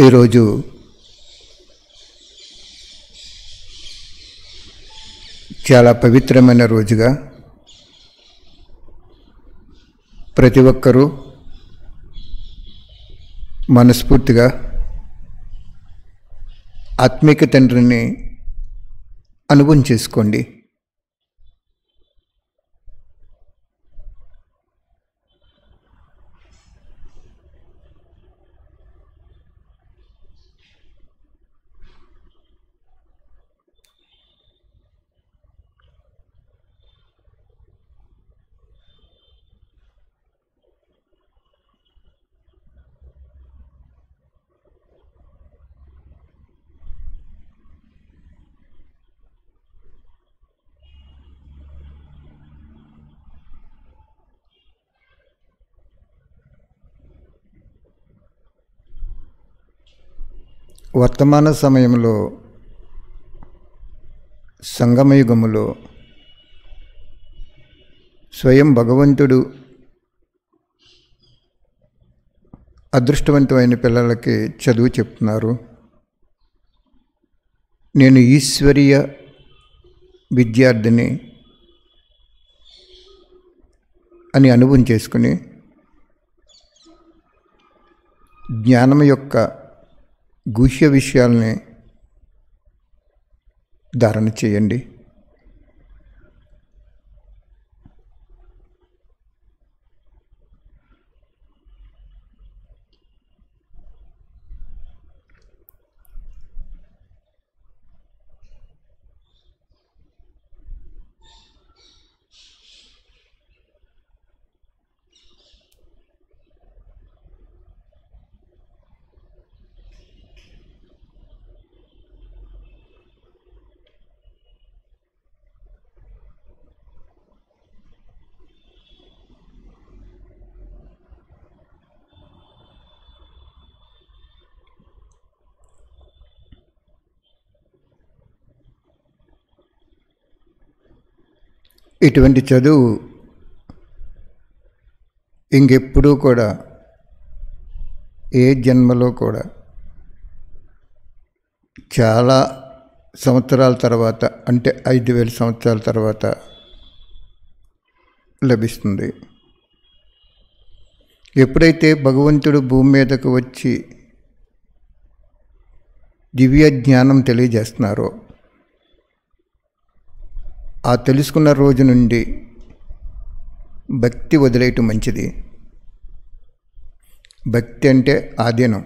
ఈరోజు చాలా పవిత్రమైన రోజుగా ప్రతి ఒక్కరూ మనస్ఫూర్తిగా ఆత్మీక తండ్రిని అనుభవం చేసుకోండి. వర్తమాన సమయంలో సంగమయుగములో స్వయం భగవంతుడు అదృష్టవంతమైన పిల్లలకి చదువు చెప్తున్నారు. నేను ఈశ్వరీయ విద్యార్థిని అని అనుభవం చేసుకుని జ్ఞానం యొక్క గుహ్య విషయాల్ని ధారణ చేయండి. ఇటువంటి చదువు ఇంకెప్పుడూ కూడా ఏ జన్మలో కూడా చాలా సంవత్సరాల తర్వాత, అంటే 5000 సంవత్సరాల తర్వాత లభిస్తుంది. ఎప్పుడైతే భగవంతుడు భూమి మీదకు వచ్చి దివ్య జ్ఞానం తెలియజేస్తున్నారో ఆ తెలుసుకున్న రోజు నుండి భక్తి వదిలేయటం మంచిది. భక్తి అంటే ఆధీనం,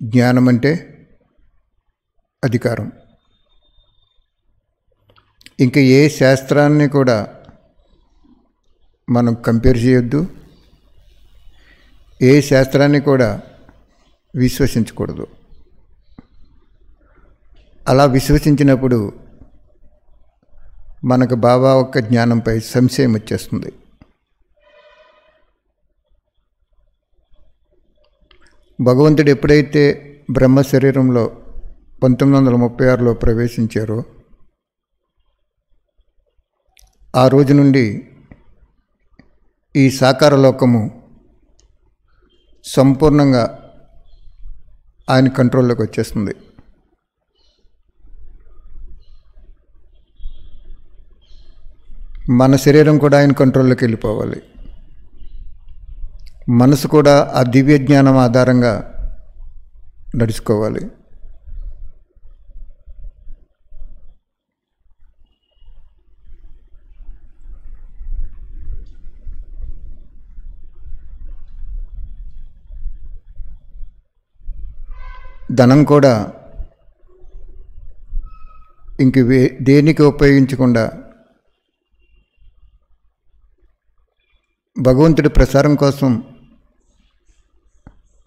జ్ఞానం అంటే అధికారం. ఇంకా ఏ శాస్త్రాన్ని కూడా మనం కంపేర్ చేయొద్దు, ఏ శాస్త్రాన్ని కూడా విశ్వసించకూడదు. అలా విశ్వసించినప్పుడు మనకు బాబా యొక్క జ్ఞానంపై సంశయం వచ్చేస్తుంది. భగవంతుడు ఎప్పుడైతే బ్రహ్మ శరీరంలో 1936లో ప్రవేశించారో ఆ రోజు నుండి ఈ సాకార లోకము సంపూర్ణంగా ఆయన కంట్రోల్లోకి వచ్చేస్తుంది. మన శరీరం కూడా ఆయన కంట్రోల్లోకి వెళ్ళిపోవాలి. మనసు కూడా ఆ దివ్య జ్ఞానం ఆధారంగా నడుచుకోవాలి. ధనం కూడా ఇంక దేనికి ఉపయోగించకుండా భగవంతుడి ప్రసారం కోసం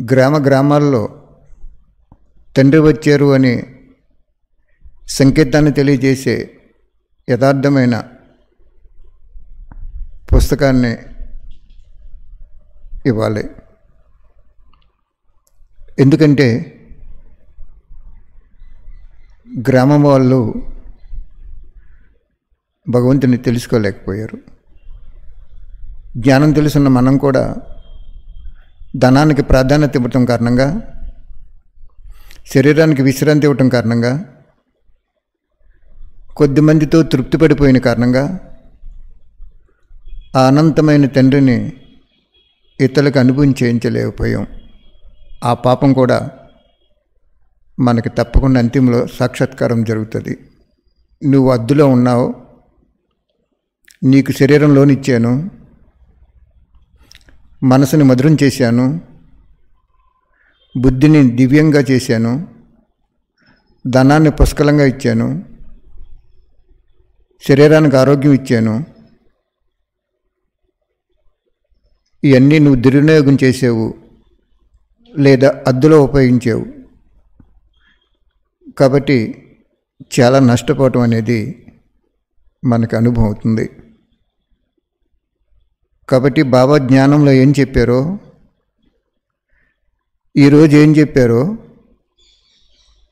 గ్రామాల్లో తండ్రి వచ్చారు అని సంకేతాన్ని తెలియజేసే యథార్థమైన పుస్తకాన్ని ఇవ్వాలి. ఎందుకంటే గ్రామం వాళ్ళు భగవంతుని తెలుసుకోలేకపోయారు. జ్ఞానం తెలుసున్న మనం కూడా ధనానికి ప్రాధాన్యత ఇవ్వటం కారణంగా శరీరానికి విశ్రాంతి ఇవ్వటం కారణంగా, కొద్దిమందితో తృప్తి పడిపోయిన కారణంగా ఆ అనంతమైన తండ్రిని ఇతరులకు అనుభవం చేయించలేకపోయాం. ఆ పాపం కూడా మనకి తప్పకుండా అంతిమంలో సాక్షాత్కారం జరుగుతుంది. నువ్వు అద్దులో ఉన్నావు, నీకు శరీరంలోనిచ్చాను, మనసుని మధురం చేశాను, బుద్ధిని దివ్యంగా చేశాను, ధనాన్ని పుష్కలంగా ఇచ్చాను, శరీరానికి ఆరోగ్యం ఇచ్చాను. ఇవన్నీ నువ్వు దుర్వినియోగం చేసావు లేదా అద్దులో ఉపయోగించావు. కాబట్టి చాలా నష్టపోవటం అనేది మనకు అనుభవం అవుతుంది. కాబట్టి బాబా జ్ఞానంలో ఏం చెప్పారో, ఈరోజు ఏం చెప్పారో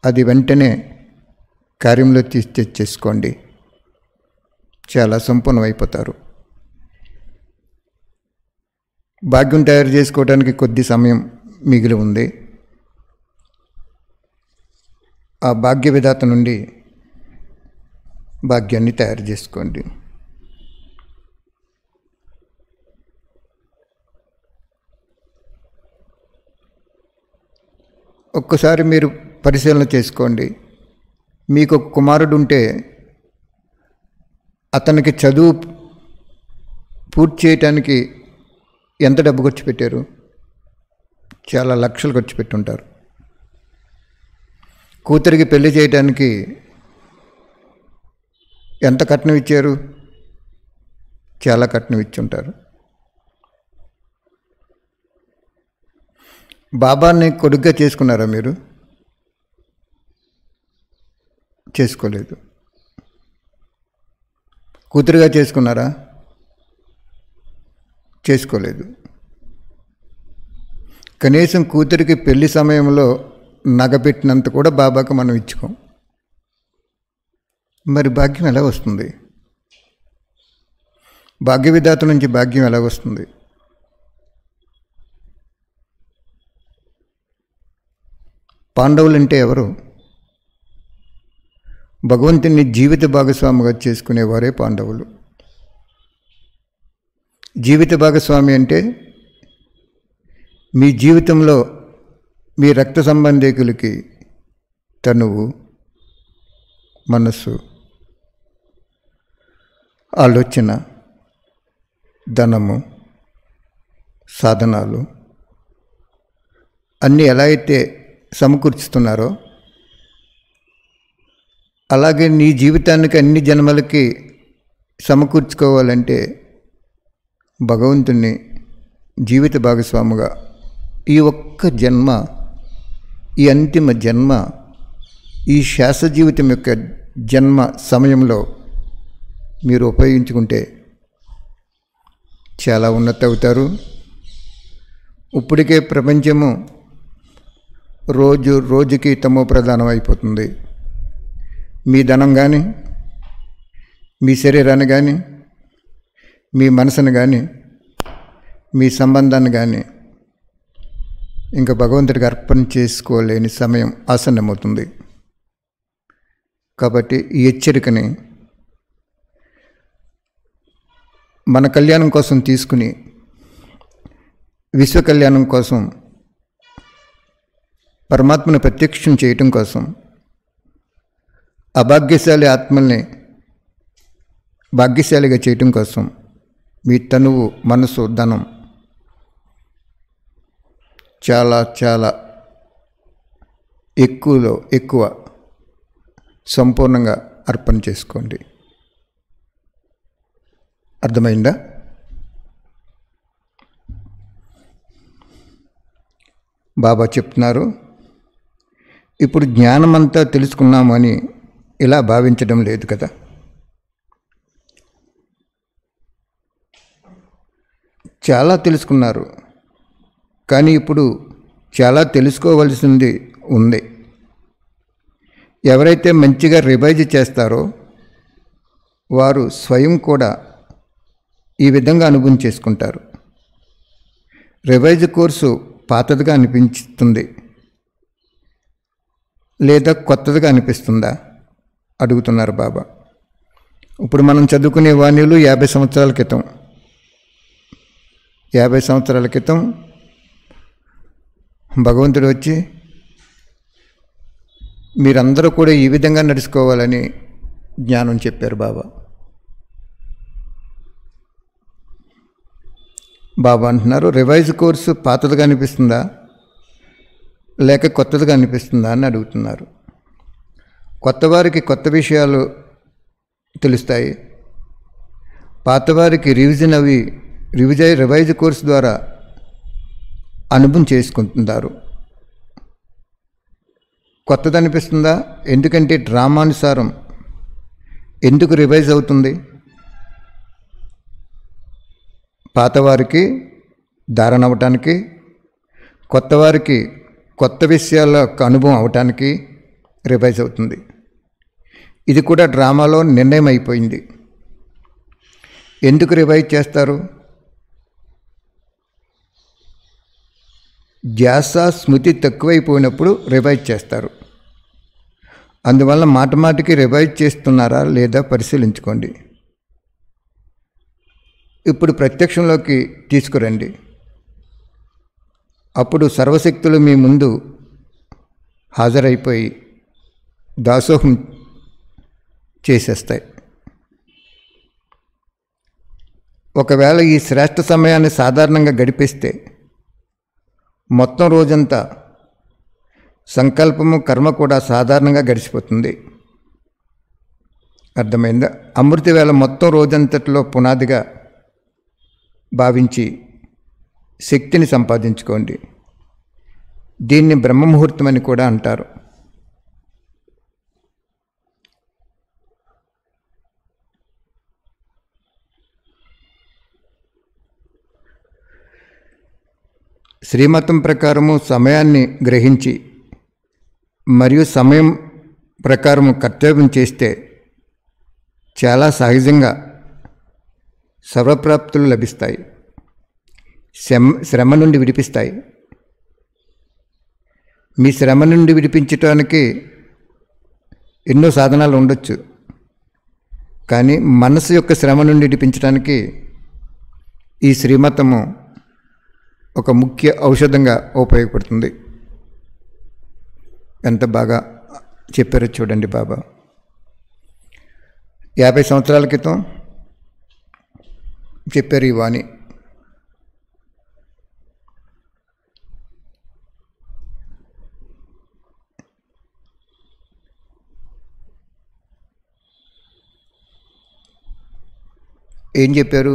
అది వెంటనే కార్యంలో తెచ్చేసుకోండి, చాలా సంపూర్ణమైపోతారు. భాగ్యం తయారు చేసుకోవడానికి కొద్ది సమయం మిగిలి ఉంది. ఆ భాగ్య విధాత నుండి భాగ్యాన్ని తయారు చేసుకోండి. ఒక్కసారి మీరు పరిశీలన చేసుకోండి. మీకు ఒక కుమారుడు ఉంటే అతనికి చదువు పూర్తి చేయటానికి ఎంత డబ్బు ఖర్చు పెట్టారు? చాలా లక్షలు ఖర్చు పెట్టుంటారు. కూతురికి పెళ్లి చేయడానికి ఎంత కట్నం ఇచ్చారు? చాలా కట్నం ఇచ్చుంటారు. బాబాని కొడుగ్గా చేసుకున్నారా మీరు? చేసుకోలేదు. కూతురుగా చేసుకున్నారా? చేసుకోలేదు. కనీసం కూతురికి పెళ్లి సమయంలో నగపెట్టినంత కూడా బాబాకు మనం ఇచ్చుకోం. మరి భాగ్యం ఎలా వస్తుంది? భాగ్య విధాత నుంచి భాగ్యం ఎలా వస్తుంది? పాండవులంటే ఎవరు? భగవంతుని జీవిత భాగస్వామిగా చేసుకునేవారే పాండవులు. జీవిత భాగస్వామి అంటే మీ జీవితంలో మీ రక్త సంబంధికులకి తనువు, మనస్సు, ఆలోచన, ధనము, సాధనాలు అన్నీ ఎలా అయితే సమకూర్చుతున్నారో అలాగే నీ జీవితానికి అన్ని జన్మలకి సమకూర్చుకోవాలంటే భగవంతుని జీవిత భాగస్వాముగా ఈ ఒక్క జన్మ, ఈ అంతిమ జన్మ, ఈ శ్వాస జీవితం యొక్క జన్మ సమయంలో మీరు ఉపయోగించుకుంటే చాలా ఉన్నత అవుతారు. ఇప్పటికే ప్రపంచము రోజు రోజుకి తమో ప్రధానం అయిపోతుంది. మీ ధనం కానీ, మీ శరీరాన్ని కానీ, మీ మనసును కానీ, మీ సంబంధాన్ని కానీ ఇంకా భగవంతుడికి అర్పణ చేసుకోలేని సమయం ఆసన్నమవుతుంది. కాబట్టి ఈ హెచ్చరికని మన కళ్యాణం కోసం తీసుకుని విశ్వ కళ్యాణం కోసం, పరమాత్మను ప్రత్యక్షం చేయటం కోసం, అభాగ్యశాలి ఆత్మల్ని భాగ్యశాలిగా చేయటం కోసం మీ తనువు, మనసు, ధనం చాలా చాలా ఎక్కువలో ఎక్కువ సంపూర్ణంగా అర్పణ చేసుకోండి. అర్థమైందా? బాబా చెప్తున్నారు, ఇప్పుడు జ్ఞానమంతా తెలుసుకున్నామని ఇలా భావించడం లేదు కదా. చాలా తెలుసుకున్నారు, కానీ ఇప్పుడు చాలా తెలుసుకోవలసింది ఉంది. ఎవరైతే మంచిగా రివైజ్ చేస్తారో వారు స్వయం కూడా ఈ విధంగా అనుభవం చేసుకుంటారు. రివైజ్ కోర్సు పాతదిగా అనిపిస్తుంది, లేదా కొత్తదిగా అనిపిస్తుందా అడుగుతున్నారు బాబా. ఇప్పుడు మనం చదువుకునే వాణిలు 50 సంవత్సరాల క్రితం, 50 సంవత్సరాల క్రితం భగవంతుడు వచ్చి మీరందరూ కూడా ఈ విధంగా నడుచుకోవాలని జ్ఞానం చెప్పారు బాబా. బాబా అంటున్నారు, రివైజ్ కోర్సు పాతదిగా అనిపిస్తుందా లేక కొత్తదిగా అనిపిస్తుందా అని అడుగుతున్నారు. కొత్తవారికి కొత్త విషయాలు తెలుస్తాయి, పాతవారికి రివైజ్ కోర్సు ద్వారా అనుభవం చేసుకుంటున్నారు. కొత్తది అనిపిస్తుందా? ఎందుకంటే డ్రామానుసారం ఎందుకు రివైజ్ అవుతుంది? పాతవారికి ధారణ అవటానికి, కొత్తవారికి కొత్త విషయాల అనుభవం అవటానికి రివైజ్ అవుతుంది. ఇది కూడా డ్రామాలో నిర్ణయం అయిపోయింది. ఎందుకు రివైజ్ చేస్తారు? ధ్యాస స్మృతి తక్కువైపోయినప్పుడు రివైజ్ చేస్తారు. అందువల్ల మాటికి రివైజ్ చేస్తున్నారా లేదా పరిశీలించుకోండి. ఇప్పుడు ప్రత్యక్షంలోకి తీసుకురండి. అప్పుడు సర్వశక్తులు మీ ముందు హాజరైపోయి దాసోహం చేసేస్తాయి. ఒకవేళ ఈ శ్రేష్ఠ సమయాన్ని సాధారణంగా గడిపిస్తే మొత్తం రోజంతా సంకల్పము కర్మ కూడా సాధారణంగా గడిచిపోతుంది. అర్థమైందా? అమృతి వేళ మొత్తం రోజంతట్లో పునాదిగా భావించి శక్తిని సంపాదించుకోండి. దీన్ని బ్రహ్మముహూర్తం అని కూడా అంటారు. శ్రీమతం ప్రకారము సమయాన్ని గ్రహించి మరియు సమయం ప్రకారము కర్తవ్యం చేస్తే చాలా సహజంగా సర్వప్రాప్తులు లభిస్తాయి, శ్రమ నుండి విడిపిస్తాయి. మీ శ్రమ నుండి విడిపించటానికి ఎన్నో సాధనాలు ఉండొచ్చు, కానీ మనసు యొక్క శ్రమ నుండి విడిపించడానికి ఈ శ్రీమతము ఒక ముఖ్య ఔషధంగా ఉపయోగపడుతుంది. ఎంత బాగా చెప్పారో చూడండి బాబా. 50 సంవత్సరాల క్రితం చెప్పారు ఈ వాణి. ఏం చెప్పారు?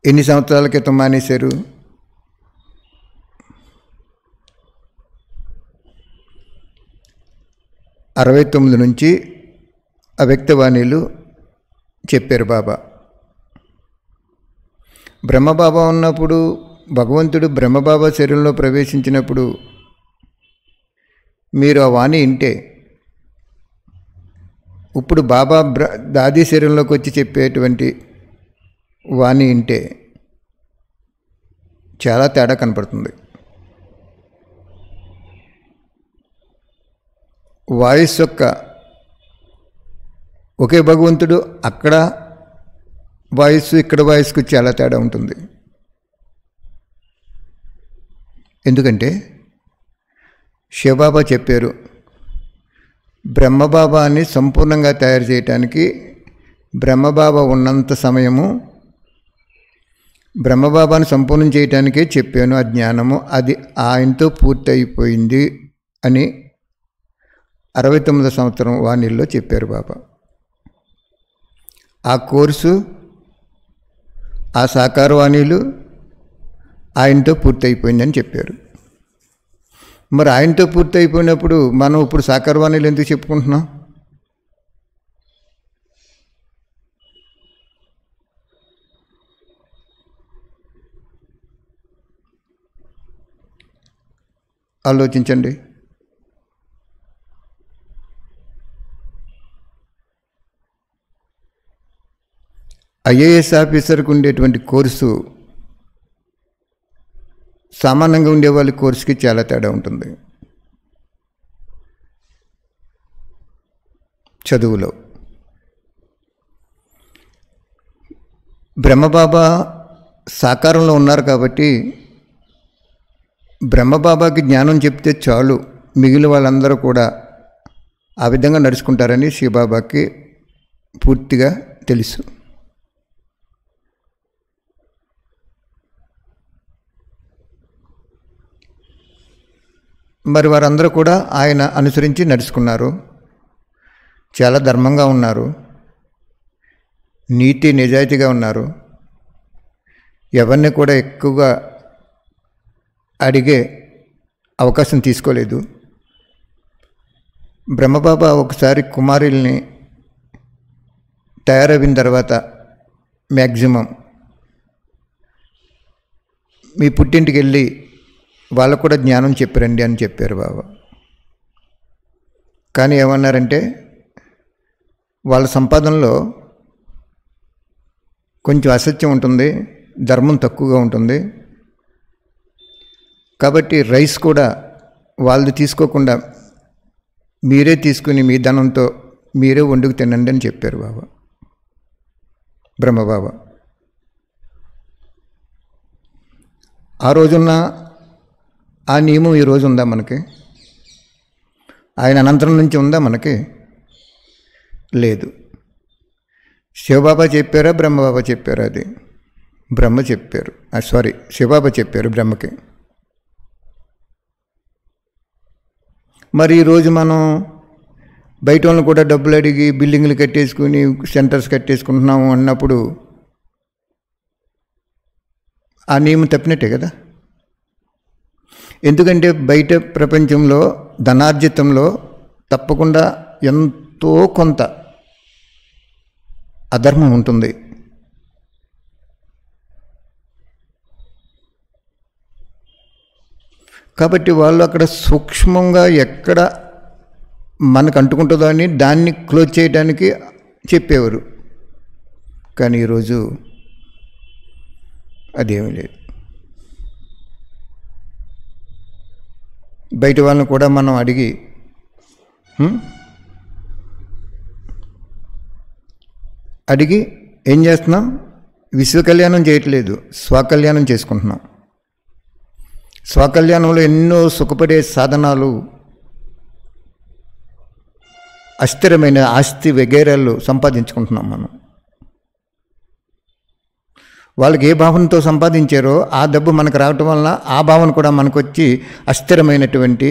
ఎన్ని సంవత్సరాల క్రితం మానేశారు? 69 నుంచి అవ్యక్తవాణిలు చెప్పారు బాబా. బ్రహ్మబాబా ఉన్నప్పుడు, భగవంతుడు బ్రహ్మబాబా శరీరంలో ప్రవేశించినప్పుడు మీరు ఆ వాణి వింటే, ఇప్పుడు బాబా దాది శరీరంలోకి వచ్చి చెప్పేటువంటి వాణి వింటే చాలా తేడా కనపడుతుంది. వాయిస్ యొక్క ఒకే భగవంతుడు అక్కడ వాయిస్, ఇక్కడ వాయిస్కు చాలా తేడా ఉంటుంది. ఎందుకంటే శివబాబా చెప్పారు, బ్రహ్మబాబాని సంపూర్ణంగా తయారు చేయటానికి బ్రహ్మబాబా ఉన్నంత సమయము బ్రహ్మబాబాను సంపూర్ణం చేయటానికే చెప్పాను. ఆ జ్ఞానము అది ఆయనతో పూర్తయిపోయింది అని 69 సంవత్సరం వాణిల్లో చెప్పారు బాబా. ఆ కోర్సు, ఆ సాకార వాణిలు ఆయనతో పూర్తయిపోయిందని చెప్పారు. మరి ఆయనతో పూర్తయిపోయినప్పుడు మనం ఇప్పుడు సాకార వాణిలు ఎందుకు చెప్పుకుంటున్నాం? ఆలోచించండి. ఐఏఎస్ ఆఫీసర్కు ఉండేటువంటి కోర్సు సామాన్యంగా ఉండే వాళ్ళ కోర్సుకి చాలా తేడా ఉంటుంది చదువులో. బ్రహ్మబాబా సాకారంలో ఉన్నారు కాబట్టి బ్రహ్మబాబాకి జ్ఞానం చెప్తే చాలు, మిగిలిన వాళ్ళందరూ కూడా ఆ విధంగా నడుచుకుంటారని శివబాబాకి పూర్తిగా తెలుసు. మరి వారందరూ కూడా ఆయన అనుసరించి నడుచుకున్నారు, చాలా ధర్మంగా ఉన్నారు, నీతి నిజాయితీగా ఉన్నారు, ఎవరిని కూడా ఎక్కువగా అడిగే అవకాశం తీసుకోలేదు. బ్రహ్మబాబా ఒకసారి కుమారుల్ని తయారైన తర్వాత మ్యాక్సిమం మీ పుట్టింటికి వెళ్ళి వాళ్ళకు కూడా జ్ఞానం చెప్పరండి అని చెప్పారు బాబా. కానీ ఏమన్నారంటే వాళ్ళ సంపాదనలో కొంచెం అసత్యం ఉంటుంది, ధర్మం తక్కువగా ఉంటుంది, కాబట్టి రైస్ కూడా వాళ్ళది తీసుకోకుండా మీరే తీసుకుని మీ ధనంతో మీరే వండుకు తినండి అని చెప్పారు బాబా, బ్రహ్మబాబా. ఆ రోజున్న ఆ నియమం ఈరోజు ఉందా మనకి? ఆయన అనంతరం నుంచి ఉందా మనకి? లేదు. శివబాబా చెప్పారా బ్రహ్మబాబా చెప్పారా? అది బ్రహ్మ చెప్పారు, శివబాబా చెప్పారు బ్రహ్మకి. మరి ఈరోజు మనం బయట వాళ్ళని కూడా డబ్బులు అడిగి బిల్డింగ్లు కట్టేసుకుని సెంటర్స్ కట్టేసుకుంటున్నాము అన్నప్పుడు ఆ నియమం తప్పినట్టే కదా. ఎందుకంటే బయట ప్రపంచంలో ధనార్జితంలో తప్పకుండా ఎంతో కొంత అధర్మం ఉంటుంది. కాబట్టి వాళ్ళు అక్కడ సూక్ష్మంగా ఎక్కడ మనకు అంటుకుంటుందో అని దాన్ని క్లోజ్ చేయడానికి చెప్పేవారు. కానీ ఈరోజు అదేమీ లేదు. బయట వాళ్ళని కూడా మనం అడిగి ఏం చేస్తున్నాం? విశ్వకళ్యాణం చేయట్లేదు, స్వకళ్యాణం చేసుకుంటున్నాం. స్వకళ్యాణంలో ఎన్నో సుఖపడే సాధనాలు, అస్థిరమైన ఆస్తి వగైరాలు సంపాదించుకుంటున్నాం మనం. వాళ్ళకి ఏ భావనతో సంపాదించారో ఆ డబ్బు మనకు రావటం వలన ఆ భావన కూడా మనకు వచ్చి అస్థిరమైనటువంటి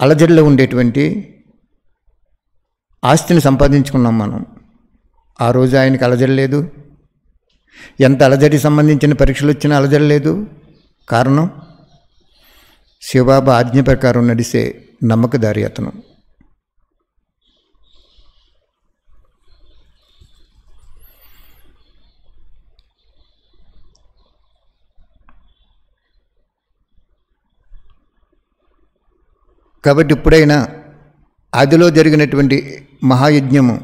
అలజడిలో ఉండేటువంటి ఆస్తిని సంపాదించుకున్నాం మనం. ఆ రోజు ఆయనకి అలజడి లేదు, ఎంత అలజడి సంబంధించిన పరీక్షలు వచ్చినా అలజడి లేదు. కారణం శివబాబా ఆజ్ఞ ప్రకారం నడిసే నమ్మకదారి అతను. కాబట్టి ఇప్పుడైనా ఆదిలో జరిగినటువంటి మహాయజ్ఞము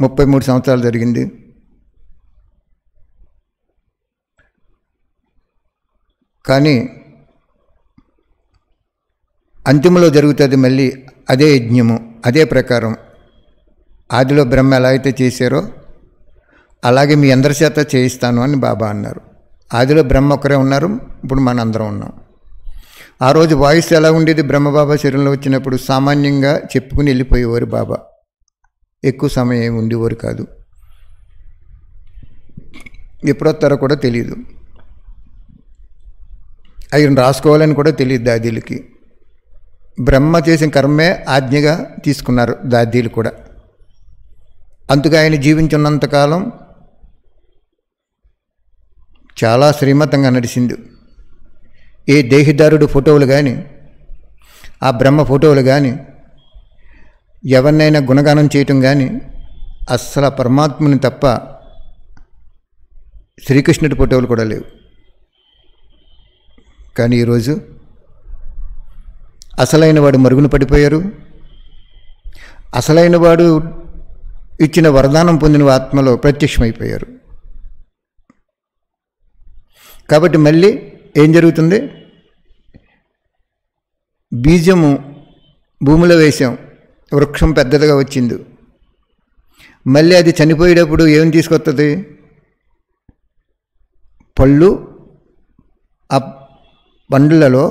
33 సంవత్సరాలు జరిగింది. కానీ అంతిమలో జరుగుతుంది మళ్ళీ అదే యజ్ఞము, అదే ప్రకారం. ఆదిలో బ్రహ్మ ఎలా అయితే చేశారో అలాగే మీ అందరి చేత చేయిస్తాను అని బాబా అన్నారు. ఆదిలో బ్రహ్మ ఒక్కరే ఉన్నారు, ఇప్పుడు మన అందరం ఉన్నాం. ఆ రోజు వాయిస్ ఎలా ఉండేది? బ్రహ్మబాబా శరీరంలో వచ్చినప్పుడు సామాన్యంగా చెప్పుకుని వెళ్ళిపోయేవారు బాబా, ఎక్కువ సమయం ఉండేవారు కాదు. ఎప్పుడొస్తారో కూడా తెలియదు, ఆయన రాసుకోవాలని కూడా తెలియదు దాదీలకి. బ్రహ్మ చేసిన కర్మే ఆజ్ఞగా తీసుకున్నారు దాదీలు కూడా. అందుకు ఆయన జీవించున్నంతకాలం చాలా శ్రీమతంగా నడిచింది. ఏ దేహిదారుడు ఫోటోలు కానీ, ఆ బ్రహ్మ ఫోటోలు కానీ, ఎవరినైనా గుణగానం చేయటం కానీ అస్సలు పరమాత్మని తప్ప శ్రీకృష్ణుడి ఫోటోలు కూడా లేవు. కానీ ఈరోజు అసలైన వాడు మరుగున పడిపోయారు. అసలైన వాడు ఇచ్చిన వరదానం పొందిన ఆత్మలో ప్రత్యక్షమైపోయారు. కాబట్టి మళ్ళీ ఏం జరుగుతుంది? బీజము భూమిలో వేసాం, వృక్షం పెద్దదిగా వచ్చింది. మళ్ళీ అది చనిపోయేటప్పుడు ఏం తీసుకొస్తుంది? పళ్ళు. ఆ పండ్లలో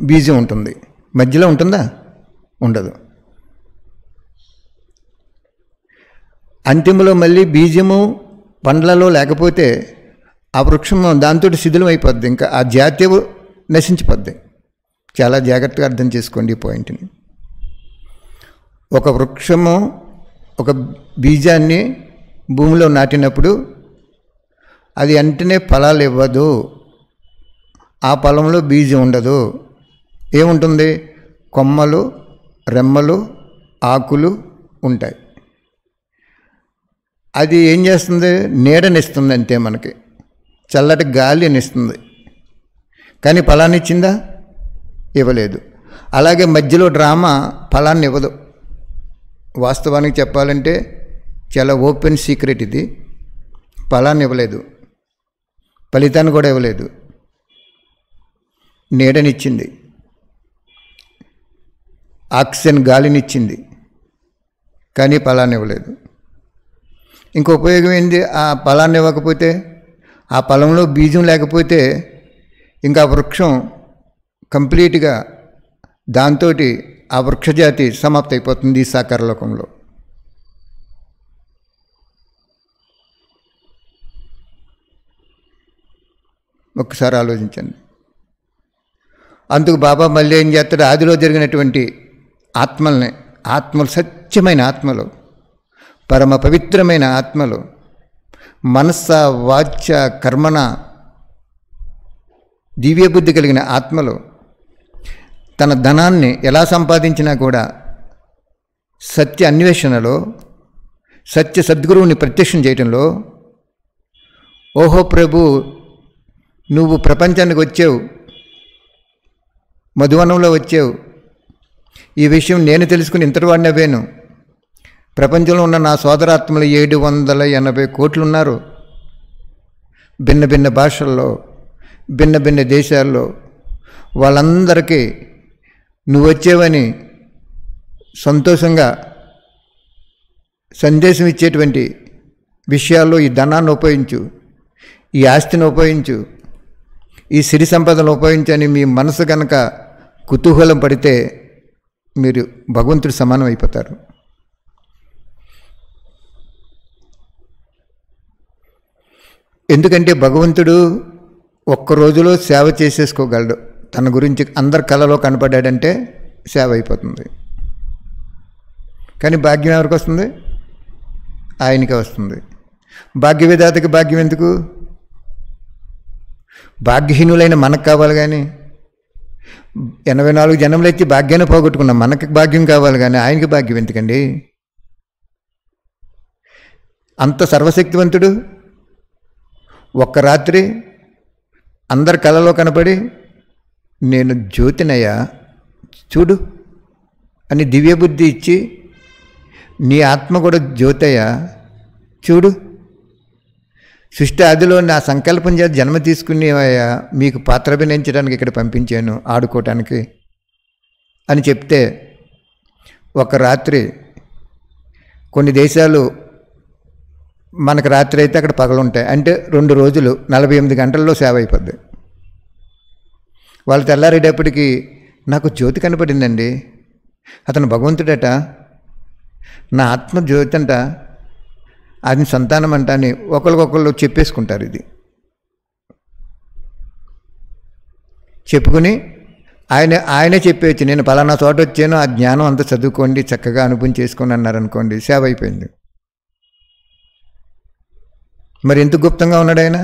బీజం ఉంటుంది. మధ్యలో ఉంటుందా? ఉండదు. అంతిమలో మళ్ళీ బీజము పండ్లలో లేకపోతే ఆ వృక్షం దాంతో శిథిలం అయిపోద్ది, ఇంకా ఆ జాతి నశించిపోద్ది. చాలా జాగ్రత్తగా అర్థం చేసుకోండి ఈ పాయింట్ని. ఒక వృక్షము ఒక బీజాన్ని భూమిలో నాటినప్పుడు అది వెంటనే ఫలాలు ఇవ్వదు. ఆ పొలంలో బీజం ఉండదు. ఏముంటుంది? కొమ్మలు, రెమ్మలు, ఆకులు ఉంటాయి. అది ఏం చేస్తుంది? నీడనిస్తుంది అంతే, మనకి చల్లటి గాలినిస్తుంది. కానీ ఫలాన్ని ఇచ్చిందా? ఇవ్వలేదు. అలాగే మధ్యలో డ్రామా ఫలాన్ని ఇవ్వదు. వాస్తవానికి చెప్పాలంటే చాలా ఓపెన్ సీక్రెట్ ఇది. ఫలాన్ని ఇవ్వలేదు, ఫలితాన్ని కూడా ఇవ్వలేదు. నీడనిచ్చింది, ఆక్సిజన్ గాలినిచ్చింది, కానీ ఫలాన్ని ఇవ్వలేదు. ఇంకో ఉపయోగం ఏంది? ఆ ఫలాన్ని ఇవ్వకపోతే, ఆ ఫలంలో బీజం లేకపోతే ఇంకా వృక్షం కంప్లీట్గా దాంతో ఆ వృక్షజాతి సమాప్తి అయిపోతుంది ఈ సాకార లోకంలో. ఒక్కసారి ఆలోచించండి. అందుకు బాబా మళ్ళీ ఏం చేస్తాడు? ఆదిలో జరిగినటువంటి ఆత్మలు సత్యమైన ఆత్మలు, పరమ పవిత్రమైన ఆత్మలు, మనస్స వాచ్య కర్మణ దివ్యబుద్ధి కలిగిన ఆత్మలు తన ధనాన్ని ఎలా సంపాదించినా కూడా సత్య అన్వేషణలో, సత్య సద్గురువుని ప్రత్యక్షం చేయటంలో, ఓహో ప్రభు నువ్వు ప్రపంచానికి వచ్చావు, మధువనంలో వచ్చావు, ఈ విషయం నేను తెలుసుకుని ఇంతటి వాడిని అవ్వాను. ప్రపంచంలో ఉన్న నా సోదరాత్మలు 780 కోట్లు ఉన్నారు. భిన్న భిన్న భాషల్లో, భిన్న భిన్న దేశాల్లో. వాళ్ళందరికీ నువ్వు వచ్చేవని సంతోషంగా సందేశం ఇచ్చేటువంటి విషయాల్లో ఈ ధనాన్ని ఉపయోగించు, ఈ ఆస్తిని ఉపయోగించు, ఈ సిరి సంపదను ఉపయోగించని మీ మనసు కనుక కుతూహలం పడితే మీరు భగవంతుడి సమానం అయిపోతారు. ఎందుకంటే భగవంతుడు ఒక్క రోజులో సేవ చేసేసుకోగలడు. తన గురించి అందరి కళలో కనపడ్డాడంటే సేవ అయిపోతుంది. కానీ భాగ్యం ఎవరికి వస్తుంది? ఆయనకే వస్తుంది. భాగ్యవిధాతకి భాగ్యం ఎందుకు? భాగ్యహీనులైన మనకు కావాలి, కానీ 84 జన్మలు ఎత్తి భాగ్యాన్ని పోగొట్టుకున్నాం. మనకి భాగ్యం కావాలి, కానీ ఆయనకి భాగ్యం ఎందుకండి? అంత సర్వశక్తివంతుడు ఒక్క రాత్రి అందరి కళలో కనపడి నేను జ్యోతినయ్యా చూడు అని దివ్యబుద్ధి ఇచ్చి, నీ ఆత్మ కూడా జ్యోతయ్యా చూడు, సృష్టి ఆదిలో నా సంకల్పం చేత జన్మ తీసుకునేవయ్యా, మీకు పాత్రాభినయించడానికి ఇక్కడ పంపించాను ఆడుకోవటానికి అని చెప్తే, ఒక రాత్రి కొన్ని దేశాలు మనకు రాత్రి అయితే అక్కడ పగలుంటాయి. అంటే 2 రోజులు 48 గంటల్లో సేవ అయిపోద్ది. వాళ్ళు తెల్లారేటప్పటికి నాకు జ్యోతి కనపడిందండి, అతను భగవంతుడట, నా ఆత్మ జ్యోతి అంట, అది సంతానం అంట అని ఒకరికొకళ్ళు చెప్పేసుకుంటారు. ఇది చెప్పుకుని ఆయనే చెప్పేయచ్చు, నేను పలానా చోట వచ్చాను, ఆ జ్ఞానం అంతా చదువుకోండి, చక్కగా అనుభవం చేసుకోండి అన్నారనుకోండి, సేవ అయిపోయింది. మరి ఎంత గుప్తంగా ఉన్నాడు ఆయన?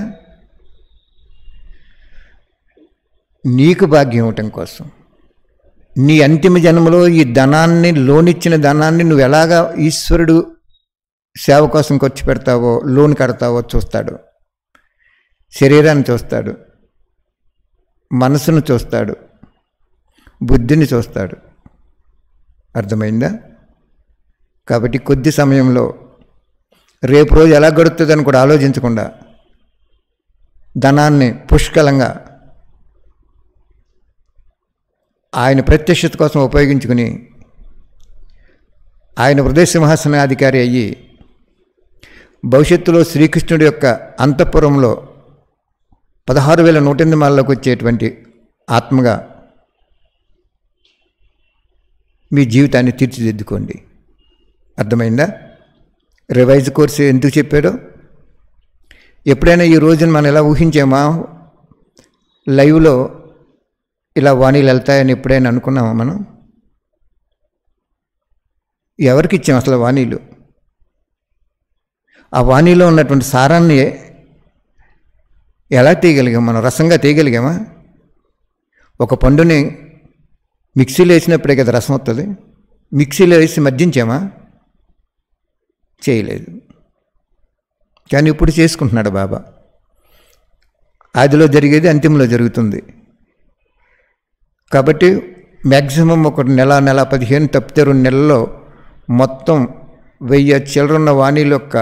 నీకు భాగ్యం ఇవ్వటం కోసం. నీ అంతిమ జన్మలో ఈ ధనాన్ని, లోనిచ్చిన ధనాన్ని నువ్వు ఎలాగా ఈశ్వరుడు సేవ కోసం ఖర్చు పెడతావో, లోన్ కడతావో చూస్తాడు. శరీరాన్ని చూస్తాడు, మనసును చూస్తాడు, బుద్ధిని చూస్తాడు. అర్థమైందా? కాబట్టి కొద్ది సమయంలో రేపు రోజు ఎలా గడుస్తుందని కూడా ఆలోచించకుండా ధనాన్ని పుష్కలంగా ఆయన ప్రత్యక్షత కోసం ఉపయోగించుకుని ఆయన హృదయ సింహాసనాధికారి అయ్యి భవిష్యత్తులో శ్రీకృష్ణుడి యొక్క అంతఃపురంలో 16,108 మాలలోకి వచ్చేటువంటి ఆత్మగా మీ జీవితాన్ని తీర్చిదిద్దుకోండి. అర్థమైందా? రివైజ్ కోర్సు ఎందుకు చెప్పాడో ఎప్పుడైనా ఈ రోజున మనం ఎలా ఊహించామా? లైవ్లో ఇలా వాణీలు వెళ్తాయని ఎప్పుడైనా అనుకున్నామా మనం? ఎవరికి ఇచ్చాం అసలు వాణీలు? ఆ వాణీలో ఉన్నటువంటి సారాన్ని ఎలా తీయగలిగాం మనం? రసంగా తీయగలిగామా? ఒక పండుని మిక్సీలో వేసినప్పుడే కదా రసం వస్తుంది. మిక్సీలో వేసి మర్జించామా? చేయలేదు. కానీ ఇప్పుడు చేసుకుంటున్నాడు బాబా. ఆదిలో జరిగేది అంతిమంలో జరుగుతుంది. కాబట్టి మ్యాక్సిమం ఒక నెల 15 తప్పితే 2 నెలల్లో మొత్తం 1000 చిల్లరున్న వాణీల యొక్క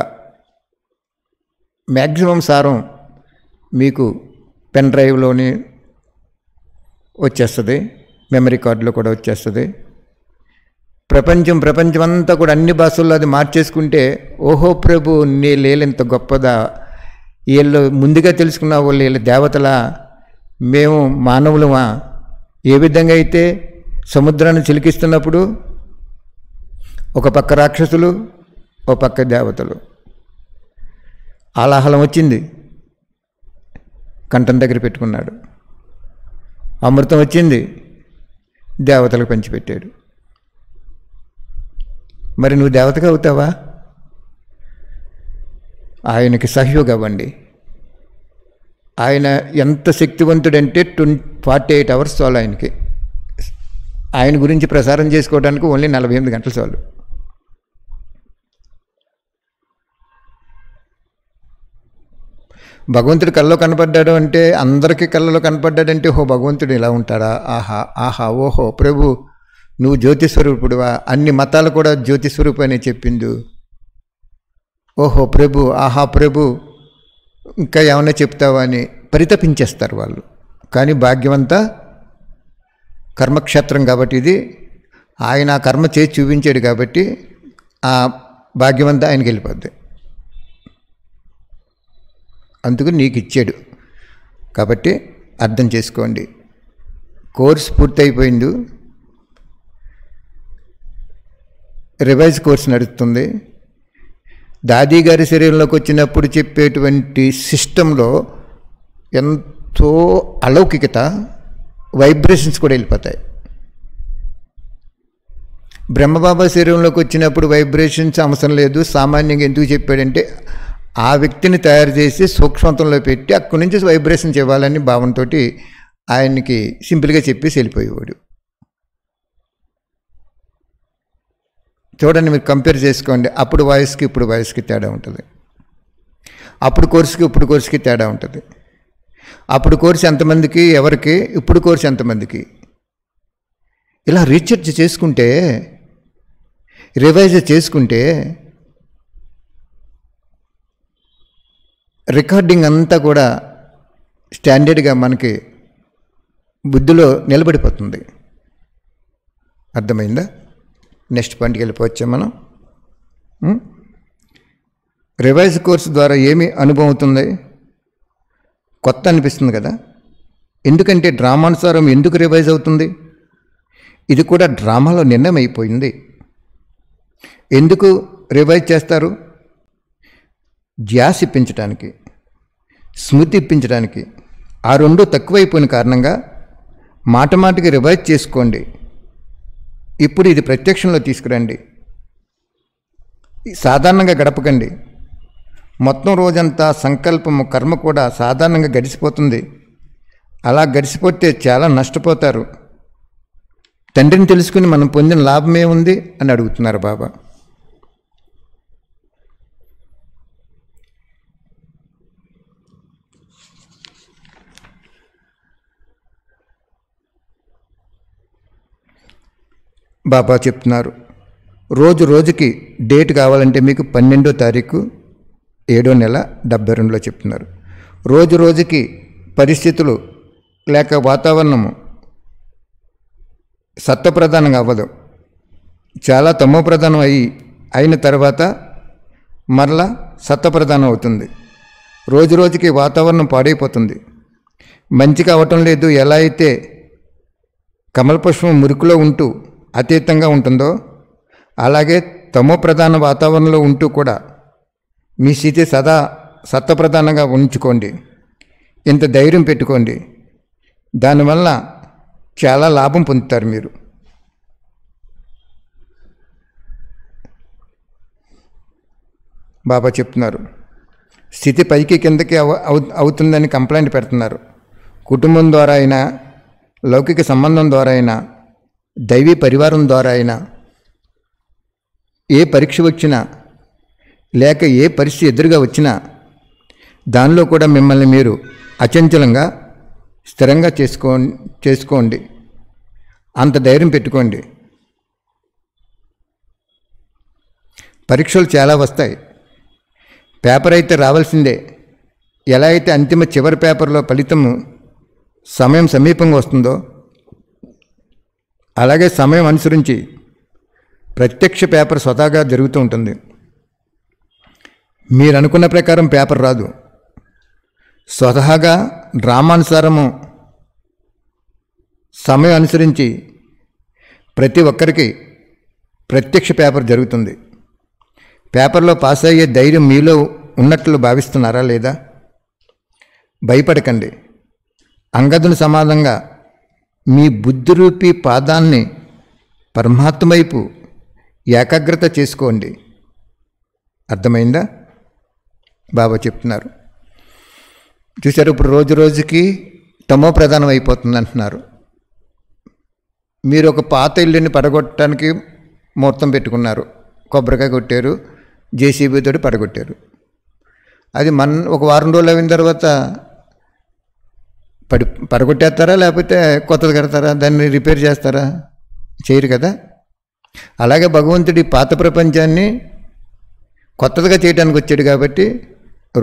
మ్యాక్సిమం సారం మీకు పెన్ డ్రైవ్లోని వచ్చేస్తుంది, మెమరీ కార్డులో కూడా వచ్చేస్తుంది. ప్రపంచం అంతా కూడా అన్ని భాషల్లో అది మార్చేసుకుంటే, ఓహో ప్రభు నీ లీలంత గొప్పదా, వీళ్ళు ముందుగా తెలుసుకున్న వాళ్ళు వీళ్ళు దేవతలా, మేము మానవులమా? ఏ విధంగా అయితే సముద్రాన్ని చిలికిస్తున్నప్పుడు ఒక పక్క రాక్షసులు, ఒక పక్క దేవతలు, ఆలాహలం వచ్చింది, కంఠం దగ్గర పెట్టుకున్నాడు. అమృతం వచ్చింది, దేవతలకు పంచిపెట్టాడు. మరి నువ్వు దేవతగా అవుతావా? ఆయనకి సహయోగం అవ్వండి. ఆయన ఎంత శక్తివంతుడంటే 48 అవర్స్ చాలు ఆయనకి. ఆయన గురించి ప్రసారం చేసుకోవడానికి ఓన్లీ 48 గంటలు చాలు. భగవంతుడు కళ్ళలో కనపడ్డాడు అంటే, అందరికీ కళ్ళలో కనపడ్డాడంటే ఓహో భగవంతుడు ఇలా ఉంటాడా? ఆహా ఆహా ఓహో ప్రభు నువ్వు జ్యోతిస్వరూపుడువా? అన్ని మతాలు కూడా జ్యోతిస్వరూపు అనే చెప్పిండు. ఓహో ప్రభు, ఆహా ప్రభు, ఇంకా ఏమన్నా చెప్తావా అని పరితపించేస్తారు వాళ్ళు. కానీ భాగ్యమంతా కర్మక్షేత్రం కాబట్టి ఇది ఆయన ఆ కర్మ చేసి చూపించాడు కాబట్టి ఆ భాగ్యమంతా ఆయనకి వెళ్ళిపోద్ది. అందుకు నీకు ఇచ్చాడు కాబట్టి అర్థం చేసుకోండి. కోర్సు పూర్తయిపోయింది, రివైజ్ కోర్సు నడుస్తుంది. దాదీ గారి శరీరంలోకి వచ్చినప్పుడు చెప్పేటువంటి సిస్టంలో ఎంతో అలౌకికత, వైబ్రేషన్స్ కూడా వెళ్ళిపోతాయి. బ్రహ్మబాబా శరీరంలోకి వచ్చినప్పుడు వైబ్రేషన్స్ అవసరం లేదు. సామాన్యంగా ఎందుకు చెప్పాడంటే, ఆ వ్యక్తిని తయారు చేసి సూక్ష్మంతంలో పెట్టి అక్కడి నుంచి వైబ్రేషన్స్ ఇవ్వాలని భావంతో ఆయనకి సింపుల్గా చెప్పేసి వెళ్ళిపోయేవాడు. చూడండి, మీరు కంపేర్ చేసుకోండి. అప్పుడు వాయిస్కి ఇప్పుడు వాయిస్కి తేడా ఉంటుంది. అప్పుడు కోర్సుకి ఇప్పుడు కోర్సుకి తేడా ఉంటుంది. అప్పుడు కోర్సు ఎంతమందికి, ఎవరికి, ఇప్పుడు కోర్సు ఎంతమందికి. ఇలా రీసెర్చ్ చేసుకుంటే, రివైజ్ చేసుకుంటే రికార్డింగ్ అంతా కూడా స్టాండర్డ్గా మనకి బుద్ధిలో నిలబడిపోతుంది. అర్థమైందా? నెక్స్ట్ పాయింట్కి వెళ్ళిపోవచ్చా మనం. రివైజ్ కోర్సు ద్వారా ఏమి అనుభవం అవుతుంది? కొత్త అనిపిస్తుంది కదా. ఎందుకంటే డ్రామానుసారం ఎందుకు రివైజ్ అవుతుంది? ఇది కూడా డ్రామాలో నిర్ణయం అయిపోయింది. ఎందుకు రివైజ్ చేస్తారు? ధ్యాస ఇప్పించడానికి, స్మృతి ఇప్పించడానికి. ఆ రెండు తక్కువైపోయిన కారణంగా మాటకి రివైజ్ చేసుకోండి. ఇప్పుడు ఇది ప్రత్యక్షంలో తీసుకురండి. సాధారణంగా గడపకండి. మొత్తం రోజంతా సంకల్పము, కర్మ కూడా సాధారణంగా గడిచిపోతుంది. అలా గడిచిపోతే చాలా నష్టపోతారు. తండ్రిని తెలుసుకుని మనం పొందిన లాభమే ఉంది అని అడుగుతున్నారు బాబా. బాబా చెప్తున్నారు, రోజు రోజుకి డేట్ కావాలంటే మీకు 12వ తారీఖు 7వ నెల 72లో చెప్తున్నారు. రోజు రోజుకి పరిస్థితులు లేక వాతావరణము సత్వప్రధానంగా అవ్వదు. చాలా తమో ప్రధానం అయిన తర్వాత మరలా సత్వప్రధానం అవుతుంది. రోజు రోజుకి వాతావరణం పాడైపోతుంది. మంచిగా అవ్వటం లేదు. ఎలా అయితే కమల పుష్పం మురికిలో ఉంటూ అతీతంగా ఉంటుందో అలాగే తమో ప్రధాన వాతావరణంలో ఉంటూ కూడా మీ స్థితి సదా సత్వప్రధానంగా ఉంచుకోండి. ఇంత ధైర్యం పెట్టుకోండి. దానివల్ల చాలా లాభం పొందుతారు మీరు. బాబా చెప్తున్నారు, స్థితి పైకి కిందకి అవుతుందని కంప్లైంట్ పెడుతున్నారు. కుటుంబం ద్వారా అయినా, లౌకిక సంబంధం ద్వారా అయినా, దైవీ పరివారం ద్వారా అయినా, ఏ పరీక్ష వచ్చినా లేక ఏ పరిస్థితి ఎదురుగా వచ్చినా దానిలో కూడా మిమ్మల్ని మీరు అచంచలంగా స్థిరంగా చేసుకోండి. అంత ధైర్యం పెట్టుకోండి. పరీక్షలు చాలా వస్తాయి. పేపర్ అయితే రావాల్సిందే. ఎలా అయితే అంతిమ చివరి పేపర్లో ఫలితము సమయం సమీపంగా వస్తుందో అలాగే సమయం అనుసరించి ప్రత్యక్ష పేపర్ స్వతహాగా జరుగుతూ ఉంటుంది. మీరు అనుకున్న ప్రకారం పేపర్ రాదు. స్వతహాగా డ్రామానుసారము సమయం అనుసరించి ప్రతి ఒక్కరికి ప్రత్యక్ష పేపర్ జరుగుతుంది. పేపర్లో పాస్ అయ్యే ధైర్యం మీలో ఉన్నట్లు భావిస్తున్నారా లేదా? భయపడకండి. అంగదుని సమానంగా మీ బుద్ధిరూపీ పాదాన్ని పరమాత్మ వైపు ఏకాగ్రత చేసుకోండి. అర్థమైందా? బాబా చెప్తున్నారు. చూసారు, ఇప్పుడు రోజు రోజుకి తమో ప్రధానం అయిపోతుంది అంటున్నారు. మీరు ఒక పాత ఇల్లుని పడగొట్టడానికి ముహూర్తం పెట్టుకున్నారు. కొబ్బరికాయ కొట్టారు, జేసీబీ తోటి పడగొట్టారు. అది ఒక వారం రోజులు అయిన తర్వాత పడగొట్టేస్తారా లేకపోతే కొత్తది కడతారా? దాన్ని రిపేర్ చేస్తారా? చేయరు కదా. అలాగే భగవంతుడి పాత ప్రపంచాన్ని కొత్తదిగా చేయడానికి వచ్చాడు కాబట్టి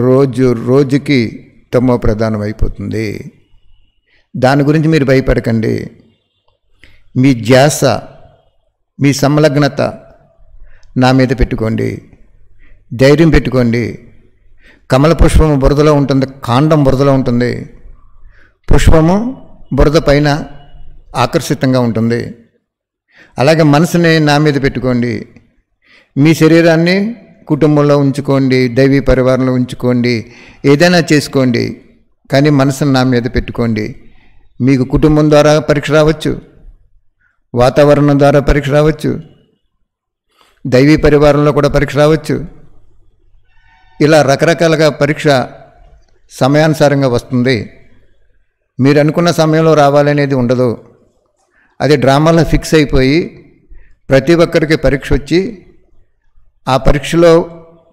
రోజు రోజుకి తమో ప్రధానం అయిపోతుంది. దాని గురించి మీరు భయపడకండి. మీ ధ్యాస, మీ సంలగ్నత నా మీద పెట్టుకోండి. ధైర్యం పెట్టుకోండి. కమల పుష్పము బురదలో ఉంటుంది, కాండం బురదలో ఉంటుంది. పుష్పము బురద పైన ఆకర్షితంగా ఉంటుంది. అలాగే మనసుని నా మీద పెట్టుకోండి. మీ శరీరాన్ని కుటుంబంలో ఉంచుకోండి, దైవీ పరివారంలో ఉంచుకోండి, ఏదైనా చేసుకోండి. కానీ మనసును నా మీద పెట్టుకోండి. మీకు కుటుంబం ద్వారా పరీక్ష రావచ్చు, వాతావరణం ద్వారా పరీక్ష రావచ్చు, దైవీ పరివారంలో కూడా పరీక్ష రావచ్చు. ఇలా రకరకాలుగా పరీక్ష సమయానుసారంగా వస్తుంది. మీరు అనుకున్న సమయంలో రావాలనేది ఉండదు. అది డ్రామాలో ఫిక్స్ అయిపోయి ప్రతి ఒక్కరికి పరీక్ష వచ్చి ఆ పరీక్షలో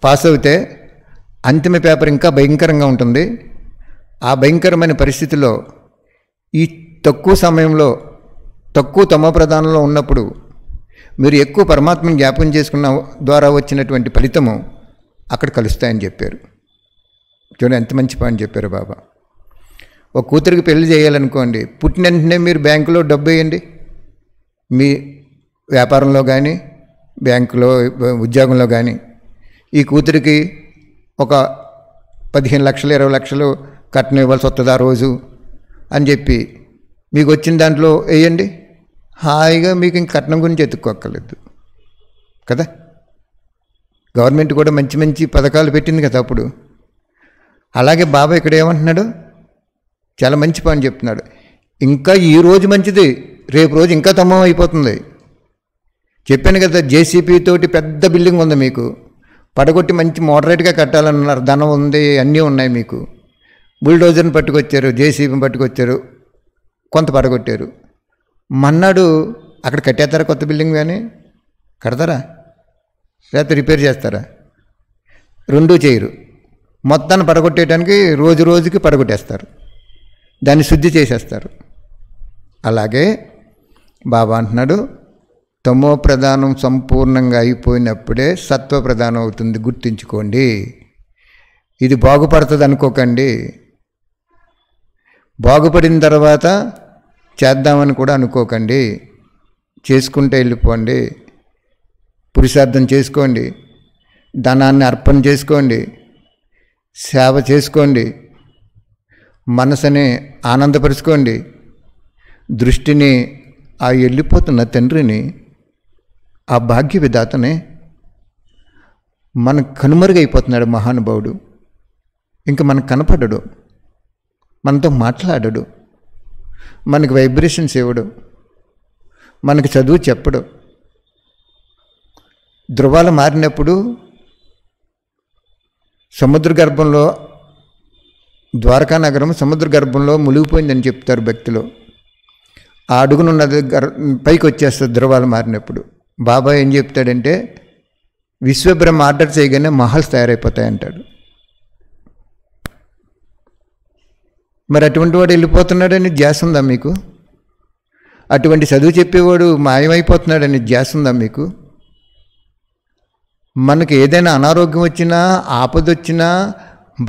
పాస్ అవుతే అంతిమ పేపర్ ఇంకా భయంకరంగా ఉంటుంది. ఆ భయంకరమైన పరిస్థితిలో ఈ తక్కువ సమయంలో తక్కువ తమో ప్రధానంలో ఉన్నప్పుడు మీరు ఎక్కువ పరమాత్మని జ్ఞాపకం చేసుకున్న ద్వారా వచ్చినటువంటి ఫలితము అక్కడ కలుస్తాయని చెప్పారు. చూడండి ఎంత మంచి పాయింట్ చెప్పారు బాబా. ఒక కూతురికి పెళ్లి చేయాలనుకోండి, పుట్టిన వెంటనే మీరు బ్యాంకులో డబ్బు వేయండి. మీ వ్యాపారంలో కానీ బ్యాంకులో ఉద్యోగంలో కానీ ఈ కూతురికి ఒక 15 లక్షలు 20 లక్షలు కట్నం ఇవ్వాల్సి వస్తుంది ఆ రోజు అని చెప్పి మీకు వచ్చిన దాంట్లో వేయండి. హాయిగా మీకు ఇంక కట్నం గురించి ఎత్తుక్కోక్కర్లేదు కదా. గవర్నమెంట్ కూడా మంచి మంచి పథకాలు పెట్టింది కదా అప్పుడు. అలాగే బాబా ఇక్కడ ఏమంటున్నాడు, చాలా మంచి పని చెప్తున్నాడు. ఇంకా ఈ రోజు మంచిది, రేపు రోజు ఇంకా తమం అయిపోతుంది. చెప్పాను కదా, జేసీబీ తోటి పెద్ద బిల్డింగ్ ఉంది మీకు, పడగొట్టి మంచి మోడరేట్గా కట్టాలన్నారు. ధనం ఉంది, అన్నీ ఉన్నాయి మీకు. బుల్డోజర్ని పట్టుకొచ్చారు, జేసీబీని పట్టుకొచ్చారు, కొంత పడగొట్టారు. మన్నాడు అక్కడ కట్టేస్తారా కొత్త బిల్డింగ్? కానీ కడతారా లేకపోతే రిపేర్ చేస్తారా? రెండూ చేయరు. మొత్తాన్ని పడగొట్టేయడానికి రోజు రోజుకి పడగొట్టేస్తారు, దాన్ని శుద్ధి చేసేస్తారు. అలాగే బాబా అంటున్నాడు, తమో ప్రధానం సంపూర్ణంగా అయిపోయినప్పుడే సత్వ ప్రధానం అవుతుంది. గుర్తుంచుకోండి. ఇది బాగుపడుతుంది అనుకోకండి. బాగుపడిన తర్వాత చేద్దామని కూడా అనుకోకండి. చేసుకుంటే వెళ్ళిపోండి, పురుషార్థం చేసుకోండి, ధనాన్ని అర్పణ చేసుకోండి, సేవ చేసుకోండి, మనసుని ఆనందపరుచుకోండి, దృష్టిని ఆ వెళ్ళిపోతున్న తండ్రిని, ఆ భాగ్య విధాతని మనకు కనుమరుగైపోతున్నాడు మహానుభావుడు. ఇంక మనకు కనపడడు, మనతో మాట్లాడడు, మనకు వైబ్రేషన్స్ ఇవ్వడు, మనకు చదువు చెప్పడు. ధృవాలు మారినప్పుడు సముద్ర గర్భంలో, ద్వారకా నగరం సముద్ర గర్భంలో మునిగిపోయిందని చెప్తారు భక్తిలో. ఆ అడుగునున్నది పైకి వచ్చేస్తుంది ధృవాలు మారినప్పుడు. బాబా ఏం చెప్తాడంటే, విశ్వబ్రహ్మ ఆర్డర్ చేయగానే మహల్స్ తయారైపోతాయంటాడు. మరి అటువంటి వాడు వెళ్ళిపోతున్నాడని ధ్యాస ఉందా మీకు? అటువంటి చదువు చెప్పేవాడు మాయమైపోతున్నాడని ధ్యాస ఉందా మీకు? మనకు ఏదైనా అనారోగ్యం వచ్చినా, ఆపద వచ్చినా,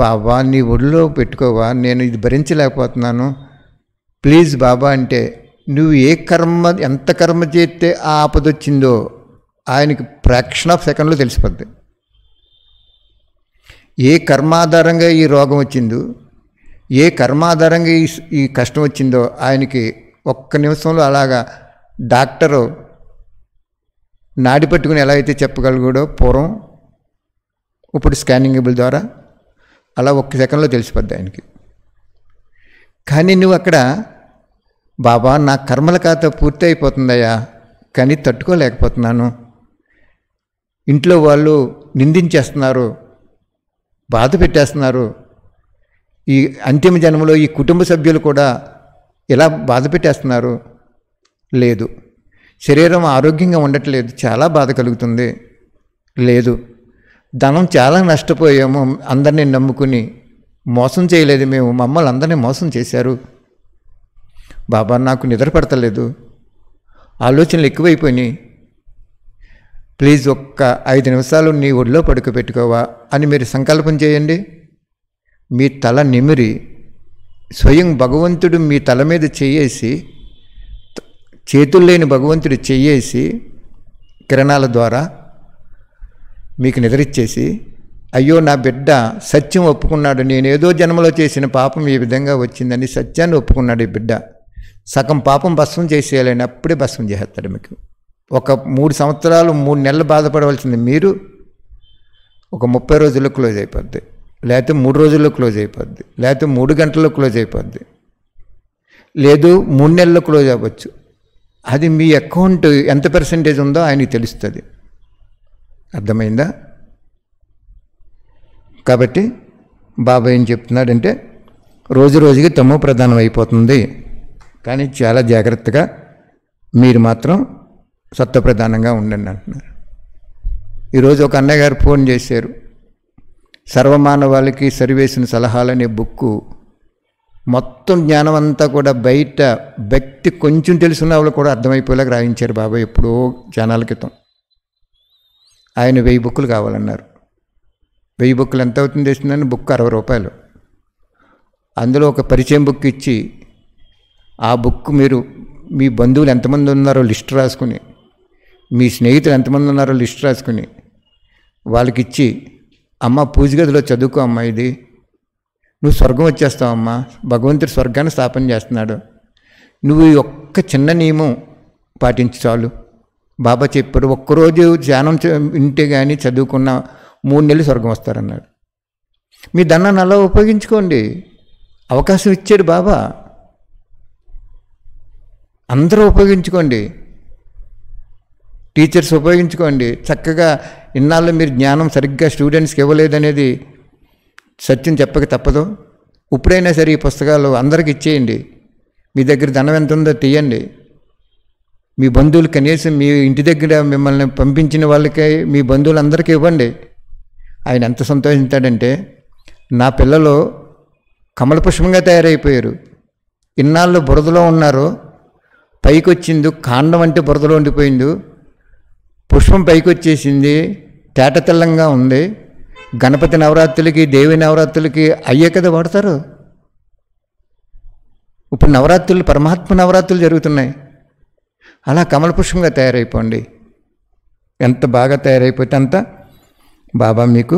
బాబా నీ ఒడిలో పెట్టుకోవా, నేను ఇది భరించలేకపోతున్నాను ప్లీజ్ బాబా అంటే, నువ్వు ఏ కర్మ, ఎంత కర్మ చేస్తే ఆ ఆపద వచ్చిందో ఆయనకి ఫ్రాక్షన్ ఆఫ్ సెకండ్లో తెలిసిపోద్ది. ఏ కర్మాధారంగా ఈ రోగం వచ్చిందో, ఏ కర్మాధారంగా ఈ కష్టం వచ్చిందో ఆయనకి ఒక్క నిమిషంలో అలాగా డాక్టరు నాడి పట్టుకుని ఎలా అయితే చెప్పగలిగాడో పూర్వం, ఇప్పుడు స్కానింగబుల్ ద్వారా అలా ఒక్క సెకండ్లో తెలిసిపోద్ది ఆయనకి. కానీ నువ్వు అక్కడ, బాబా నా కర్మల ఖాతా పూర్తి అయిపోతుందయ్యా, కానీ తట్టుకోలేకపోతున్నాను, ఇంట్లో వాళ్ళు నిందించేస్తున్నారు, బాధ పెట్టేస్తున్నారు, ఈ అంతిమ జన్మలో ఈ కుటుంబ సభ్యులు కూడా ఇలా బాధ పెట్టేస్తున్నారు, లేదు శరీరం ఆరోగ్యంగా ఉండట్లేదు, చాలా బాధ కలుగుతుంది, లేదు ధనం చాలా నష్టపోయాము, అందరినీ నమ్ముకుని మోసం చేయలేదు మేము, మమ్మల్ని అందరినీ మోసం చేశారు, బాబా నాకు నిద్ర పడతలేదు, ఆలోచనలు ఎక్కువైపోయినాయి, ప్లీజ్ ఒక్క 5 నిమిషాలు నీ ఒడిలో పడుకోబెట్టుకోవా అని మీరు సంకల్పం చేయండి. మీ తల నిమిరి స్వయం భగవంతుడు మీ తల మీద చెయ్యేసి, చేతులు లేని భగవంతుడు చెయ్యేసి కిరణాల ద్వారా మీకు నిద్రిచ్చేసి, అయ్యో నా బిడ్డ సత్యం ఒప్పుకున్నాడు, నేనేదో జన్మలో చేసిన పాపం ఈ విధంగా వచ్చిందని సత్యాన్ని ఒప్పుకున్నాడు ఈ బిడ్డ, సగం పాపం భస్మం చేసేయాలని అప్పుడే భస్మం చేసేస్తాడు మీకు. ఒక 3 సంవత్సరాలు 3 నెలలు బాధపడవలసింది మీరు ఒక 30 రోజుల్లో క్లోజ్ అయిపోద్ది, లేకపోతే 3 రోజుల్లో క్లోజ్ అయిపోద్ది, లేకపోతే 3 గంటల్లో క్లోజ్ అయిపోద్ది, లేదు 3 నెలల్లో క్లోజ్ అవ్వచ్చు. అది మీ అకౌంట్ ఎంత పర్సెంటేజ్ ఉందో ఆయనకి తెలుస్తుంది. అర్థమైందా? కాబట్టి బాబా ఏం చెప్తున్నాడంటే, రోజు రోజుకి తమో ప్రధానం అయిపోతుంది, కానీ చాలా జాగ్రత్తగా మీరు మాత్రం సత్వప్రధానంగా ఉండండి అంటున్నారు. ఈరోజు ఒక అన్నయ్య గారు ఫోన్ చేశారు, సర్వమానవాళికి సరివేసిన సలహాలనే బుక్కు మొత్తం జ్ఞానం అంతా కూడా బయట భక్తి కొంచెం తెలుసున్న వాళ్ళు కూడా అర్థమైపోయేలాగా రాయించారు బాబా ఎప్పుడో ఛానల్ క్రితం. ఆయన 1000 బుక్కులు కావాలన్నారు. 1000 బుక్కులు ఎంత అవుతుంది తెలిసిందని, బుక్ 60 రూపాయలు. అందులో ఒక పరిచయం బుక్ ఇచ్చి, ఆ బుక్ మీరు మీ బంధువులు ఎంతమంది ఉన్నారో లిస్ట్ రాసుకుని, మీ స్నేహితులు ఎంతమంది ఉన్నారో లిస్ట్ రాసుకుని వాళ్ళకి ఇచ్చి, అమ్మ పూజ గదిలో చదువుకో అమ్మ, ఇది నువ్వు స్వర్గం వచ్చేస్తావమ్మా, భగవంతుడు స్వర్గాన్ని స్థాపన చేస్తున్నాడు, నువ్వు ఈ ఒక్క చిన్న నియమం పాటించు చాలు, బాబా చెప్పాడు, ఒక్కరోజు ధ్యానం వింటే కానీ చదువుకున్న 3 నెలలు స్వర్గం వస్తారన్నాడు. మీ ధనాన్ని అలా ఉపయోగించుకోండి, అవకాశం ఇచ్చాడు బాబా, అందరూ ఉపయోగించుకోండి, టీచర్స్ ఉపయోగించుకోండి. చక్కగా ఇన్నాళ్ళు మీరు జ్ఞానం సరిగ్గా స్టూడెంట్స్కి ఇవ్వలేదనేది సత్యం చెప్పక తప్పదు. ఇప్పుడైనా సరే ఈ పుస్తకాలు అందరికి ఇచ్చేయండి. మీ దగ్గర ధనం ఎంత ఉందో తీయండి, మీ బంధువులు కనీసం మీ ఇంటి దగ్గర మిమ్మల్ని పంపించిన వాళ్ళకి మీ బంధువులందరికీ ఇవ్వండి. ఆయన ఎంత సంతోషిస్తాడంటే, నా పిల్లలు కమల పుష్పంగా తయారైపోయారు, ఇన్నాళ్ళు బురదలో ఉన్నారు, పైకి వచ్చింది, కాండం అంటే బురదలో ఉండిపోయింది, పుష్పం పైకి వచ్చేసింది, తేట తెల్లంగా ఉంది. గణపతి నవరాత్రులకి దేవి నవరాత్రులకి అయ్యే కదా వాడతారు. ఇప్పుడు నవరాత్రులు పరమాత్మ నవరాత్రులు జరుగుతున్నాయి. అలా కమల పుష్పంగా తయారైపోండి. ఎంత బాగా తయారైపోతే అంత బాబా మీకు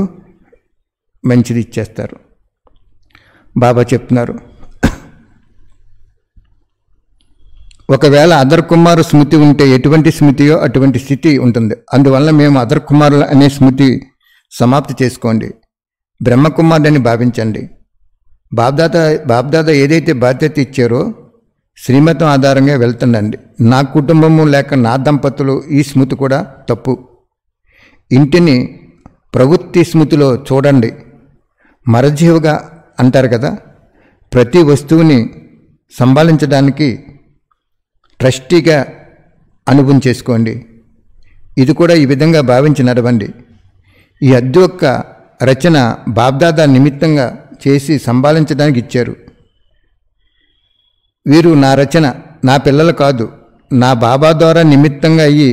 మంచిది ఇచ్చేస్తారు. బాబా చెప్తున్నారు, ఒకవేళ అదర్ కుమారు స్మృతి ఉంటే ఎటువంటి స్మృతియో అటువంటి స్థితి ఉంటుంది. అందువల్ల మేము అదర్ కుమారుల అనే స్మృతి సమాప్తి చేసుకోండి. బ్రహ్మకుమారుడని భావించండి. బాబ్దాదా ఏదైతే బాధ్యత ఇచ్చారో శ్రీమతం ఆధారంగా వెళ్తుండండి. నా కుటుంబము లేక నా దంపతులు ఈ స్మృతి కూడా తప్పు. ఇంటిని ప్రవృత్తి స్మృతిలో చూడండి. మరజీవుగా అంటారు కదా, ప్రతి వస్తువుని సంభాళించడానికి ట్రస్టీగా అనుభవం చేసుకోండి. ఇది కూడా ఈ విధంగా భావించి నడవండి. ఈ అద్దె యొక్క రచన బాబ్దాదా నిమిత్తంగా చేసి సంభాళించడానికి ఇచ్చారు. వీరు నా రచన, నా పిల్లలు కాదు, నా బాబా ద్వారా నిమిత్తంగా అయ్యి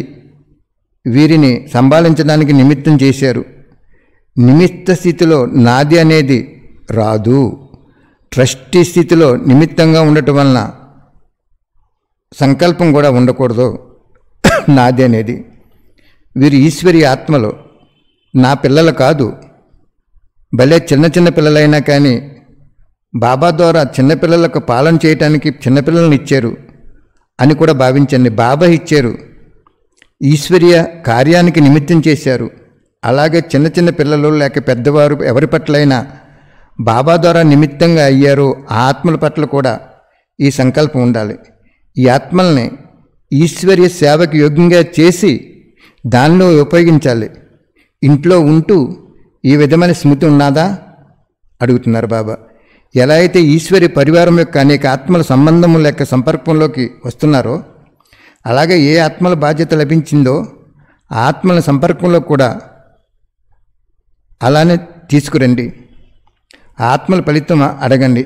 వీరిని సంభాళించడానికి నిమిత్తం చేశారు. నిమిత్త స్థితిలో నాది అనేది రాదు. ట్రస్టీ స్థితిలో నిమిత్తంగా ఉండటం వలన సంకల్పం కూడా ఉండకూడదు నాది అనేది. వీరు ఈశ్వరి ఆత్మలో నా పిల్లలు కాదు. భలే చిన్న చిన్న పిల్లలైనా కానీ బాబా ద్వారా చిన్నపిల్లలకు పాలన చేయటానికి చిన్నపిల్లలను ఇచ్చారు అని కూడా భావించండి. బాబా ఇచ్చారు, ఈశ్వరీయ కార్యానికి నిమిత్తం చేశారు. అలాగే చిన్న చిన్న పిల్లలు లేక పెద్దవారు ఎవరి పట్లైనా బాబా ద్వారా నిమిత్తంగా అయ్యారు, ఆ ఆత్మల పట్ల కూడా ఈ సంకల్పం ఉండాలి. ఈ ఆత్మల్ని ఈశ్వరీయ సేవకు యోగ్యంగా చేసి దానిలో ఉపయోగించాలి. ఇంట్లో ఉంటూ ఈ విధమైన స్మృతి ఉన్నదా అడుగుతున్నారు బాబా. ఎలా అయితే ఈశ్వరి పరివారం యొక్క అనేక ఆత్మల సంబంధము లేక సంపర్కంలోకి వస్తున్నారో, అలాగే ఏ ఆత్మల బాధ్యత లభించిందో ఆ ఆత్మల సంపర్కంలో కూడా అలానే తీసుకురండి. ఆత్మల ఫలితం అడగండి.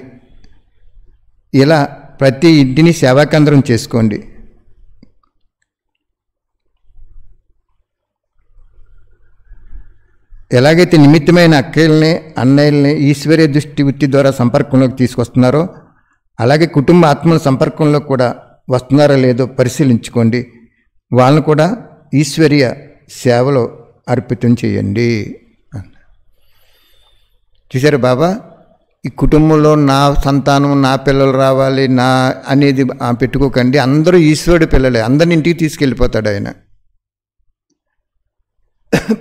ఇలా ప్రతి ఇంటిని సేవాకేంద్రం చేసుకోండి. ఎలాగైతే నిమిత్తమైన అక్కయ్యల్ని అన్నయ్యల్ని ఈశ్వర్య దృష్టి వృత్తి ద్వారా సంపర్కంలోకి తీసుకొస్తున్నారో, అలాగే కుటుంబ ఆత్మల సంపర్కంలో కూడా వస్తున్నారో లేదో పరిశీలించుకోండి. వాళ్ళను కూడా ఈశ్వర్య సేవలో అర్పితం చేయండి. చూసారు బాబా, ఈ కుటుంబంలో నా సంతానం, నా పిల్లలు రావాలి నా అనేది పెట్టుకోకండి. అందరూ ఈశ్వరుడి పిల్లలే, అందరిని ఇంటికి తీసుకెళ్ళిపోతాడు ఆయన.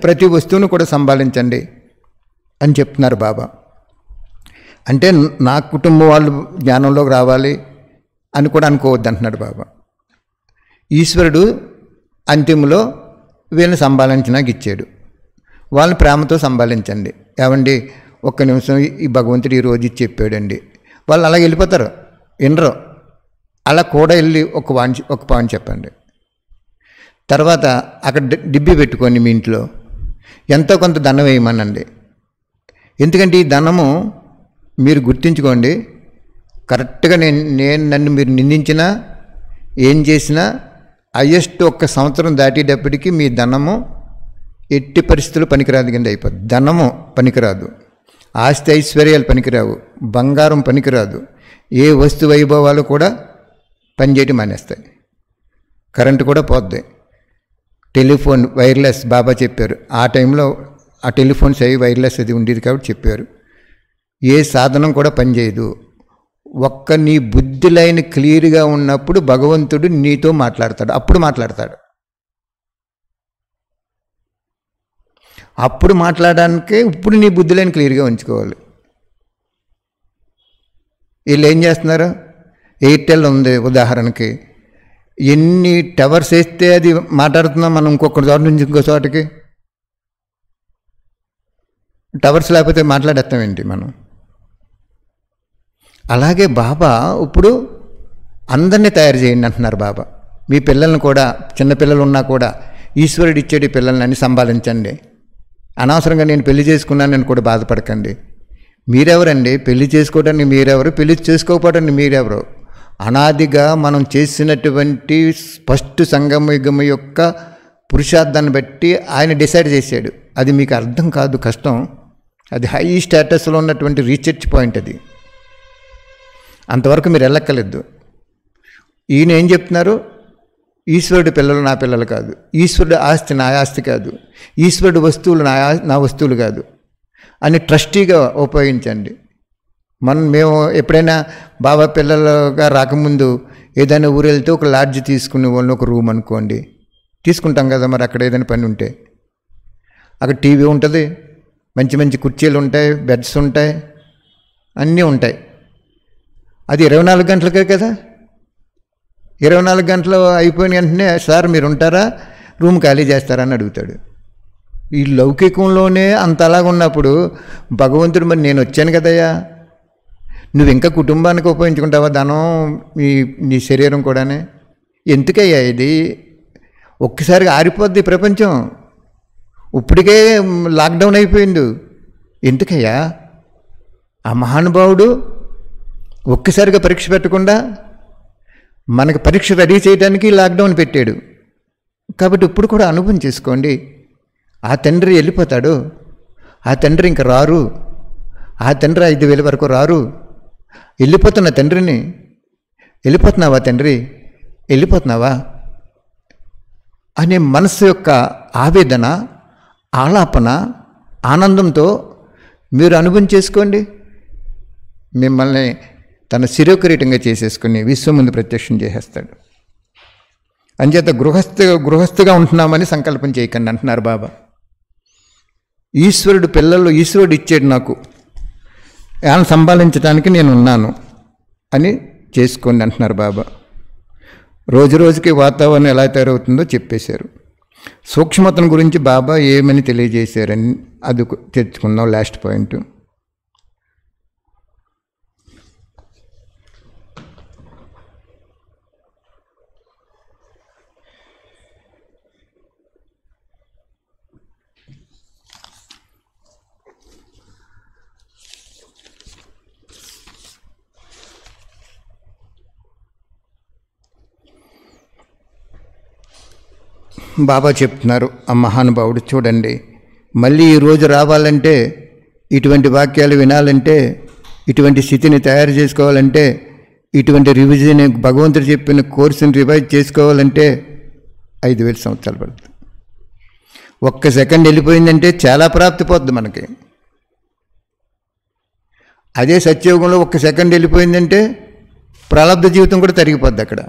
ప్రతి వస్తువును కూడా సంభాళించండి అని చెప్తున్నారు బాబా. అంటే నా కుటుంబం వాళ్ళు జ్ఞానంలోకి రావాలి అని కూడా అనుకోవద్దు అంటున్నాడు బాబా. ఈశ్వరుడు అంతిమలో వీళ్ళని సంభాళించడానికి ఇచ్చాడు. వాళ్ళని ప్రేమతో సంభాళించండి. ఏమండి, ఒక్క నిమిషం ఈ భగవంతుడు ఈరోజు ఇచ్చి చెప్పాడండి, వాళ్ళు అలాగే వెళ్ళిపోతారు, వినరు. అలా కూడా వెళ్ళి ఒక పాయింట్ చెప్పండి. తర్వాత అక్కడ డిబ్బి పెట్టుకోండి. మీ ఇంట్లో ఎంతో కొంత ధనం వేయమనండి. ఎందుకంటే ఈ ధనము మీరు గుర్తించుకోండి, కరెక్ట్గా నన్ను మీరు నిందించినా ఏం చేసినా హయ్యెస్ట్ ఒక్క సంవత్సరం దాటేటప్పటికి మీ ధనము ఎట్టి పరిస్థితులు పనికిరాదు కింద అయిపోద్ది. ధనము పనికిరాదు, ఆస్తి ఐశ్వర్యాలు పనికిరావు, బంగారం పనికిరాదు, ఏ వస్తు వైభవాలు కూడా పనిచేయటం మానేస్తాయి. కరెంటు కూడా పోద్ది. టెలిఫోన్ వైర్లెస్ బాబా చెప్పారు. ఆ టైంలో ఆ టెలిఫోన్స్ అవి వైర్లెస్ అది ఉండేది కాబట్టి చెప్పారు. ఏ సాధనం కూడా పనిచేయదు. ఒక్క నీ బుద్ధి లైన్ క్లియర్గా ఉన్నప్పుడు భగవంతుడు నీతో మాట్లాడతాడు. అప్పుడు మాట్లాడతాడు. అప్పుడు మాట్లాడడానికే ఇప్పుడు నీ బుద్ధి లైన్ క్లియర్గా ఉంచుకోవాలి. వీళ్ళు ఏం చేస్తున్నారు? ఎయిర్టెల్ ఉంది ఉదాహరణకి, ఎన్ని టవర్స్ వేస్తే అది మాట్లాడుతున్నాం మనం ఇంకొక చోట నుంచి ఇంకో చోటకి. టవర్స్ లేకపోతే మాట్లాడేస్తామేంటి మనం? అలాగే బాబా ఇప్పుడు అందరినీ తయారు చేయండి అంటున్నారు బాబా. మీ పిల్లల్ని కూడా, చిన్నపిల్లలు ఉన్నా కూడా ఈశ్వరుడు ఇచ్చేటి పిల్లల్ని అని సంభాళించండి. అనవసరంగా నేను పెళ్లి చేసుకున్నానని కూడా బాధపడకండి. మీరెవరండి? పెళ్లి చేసుకోవడానికి మీరెవరు? పెళ్లి చేసుకోకపోవడానికి మీరెవరు? అనాదిగా మనం చేసినటువంటి ఫస్ట్ సంగమయుగం యొక్క పురుషార్థాన్ని బట్టి ఆయన డిసైడ్ చేశాడు. అది మీకు అర్థం కాదు, కష్టం. అది హై స్టేటస్లో ఉన్నటువంటి రీసెర్చ్ పాయింట్. అది అంతవరకు మీరు వెళ్ళక్కర్లేదు. ఈయన ఏం చెప్తున్నారు? ఈశ్వరుడి పిల్లలు నా పిల్లలు కాదు, ఈశ్వరుడి ఆస్తి నా ఆస్తి కాదు, ఈశ్వరుడి వస్తువులు నా వస్తువులు కాదు అని ట్రస్టీగా ఉపయోగించండి. మేము ఎప్పుడైనా బాబా పిల్లలుగా రాకముందు ఏదైనా ఊరు వెళ్తే ఒక లాడ్జ్ తీసుకునే వాళ్ళు, ఒక రూమ్ అనుకోండి, తీసుకుంటాం కదా. మరి అక్కడ ఏదైనా పని ఉంటే అక్కడ టీవీ ఉంటుంది, మంచి మంచి కుర్చీలు ఉంటాయి, బెడ్స్ ఉంటాయి, అన్నీ ఉంటాయి. అది 24 గంటలకే కదా. 24 గంటలు అయిపోయిన వెంటనే సార్ మీరు ఉంటారా, రూమ్ ఖాళీ చేస్తారా అని అడుగుతాడు. ఈ లౌకికంలోనే అంత అలాగ ఉన్నప్పుడు భగవంతుడు మరి నేను వచ్చాను కదయ్యా, నువ్వు ఇంకా కుటుంబానికి ఉపయోగించుకుంటావా ధనం, నీ శరీరం కూడానే, ఎందుకయ్యా ఇది? ఒక్కసారిగా ఆరిపోద్ది ప్రపంచం. ఇప్పటికే లాక్డౌన్ అయిపోయింది, ఎందుకయ్యా? ఆ మహానుభావుడు ఒక్కసారిగా పరీక్ష పెట్టకుండా మనకు పరీక్ష రెడీ చేయడానికి లాక్డౌన్ పెట్టాడు. కాబట్టి ఇప్పుడు కూడా అనుభవం చేసుకోండి. ఆ తండ్రి వెళ్ళిపోతాడు, ఆ తండ్రి ఇంక రారు, ఆ తండ్రి 5,000 వరకు రారు. వెళ్ళిపోతున్న తండ్రిని, వెళ్ళిపోతున్నావా తండ్రి, వెళ్ళిపోతున్నావా అనే మనసు యొక్క ఆవేదన, ఆలాపన, ఆనందంతో మీరు అనుభవం చేసుకోండి. మిమ్మల్ని తన శిరోకిరీటంగా చేసేసుకుని విశ్వం ముందు ప్రత్యక్షం చేసేస్తాడు. అంచేత గృహస్థుగా ఉంటున్నామని సంకల్పం చేయకండి అంటున్నారు బాబా. ఈశ్వరుడు పిల్లలు, ఈశ్వరుడు ఇచ్చాడు నాకు, ఆయన సంపాదించడానికి నేను ఉన్నాను అని చేసుకోండి అంటున్నారు బాబా. రోజు రోజుకి వాతావరణం ఎలా తయారవుతుందో చెప్పేశారు. సూక్ష్మతను గురించి బాబా ఏమని తెలియజేశారని అది తెచ్చుకుందాం లాస్ట్ పాయింట్. బాబా చెప్తున్నారు, ఆ మహానుభావుడు చూడండి, మళ్ళీ ఈరోజు రావాలంటే, ఇటువంటి వాక్యాలు వినాలంటే, ఇటువంటి స్థితిని తయారు చేసుకోవాలంటే, ఇటువంటి రివిజన్ భగవంతుడు చెప్పిన కోర్సుని రివైజ్ చేసుకోవాలంటే 5,000 సంవత్సరాలు పడుతుంది. 1 సెకండ్ వెళ్ళిపోయిందంటే చాలా ప్రాప్తి పోద్ది మనకి. అదే సత్యయుగంలో 1 సెకండ్ వెళ్ళిపోయిందంటే ప్రాలబ్ధ జీవితం కూడా తరిగిపోద్ది అక్కడ.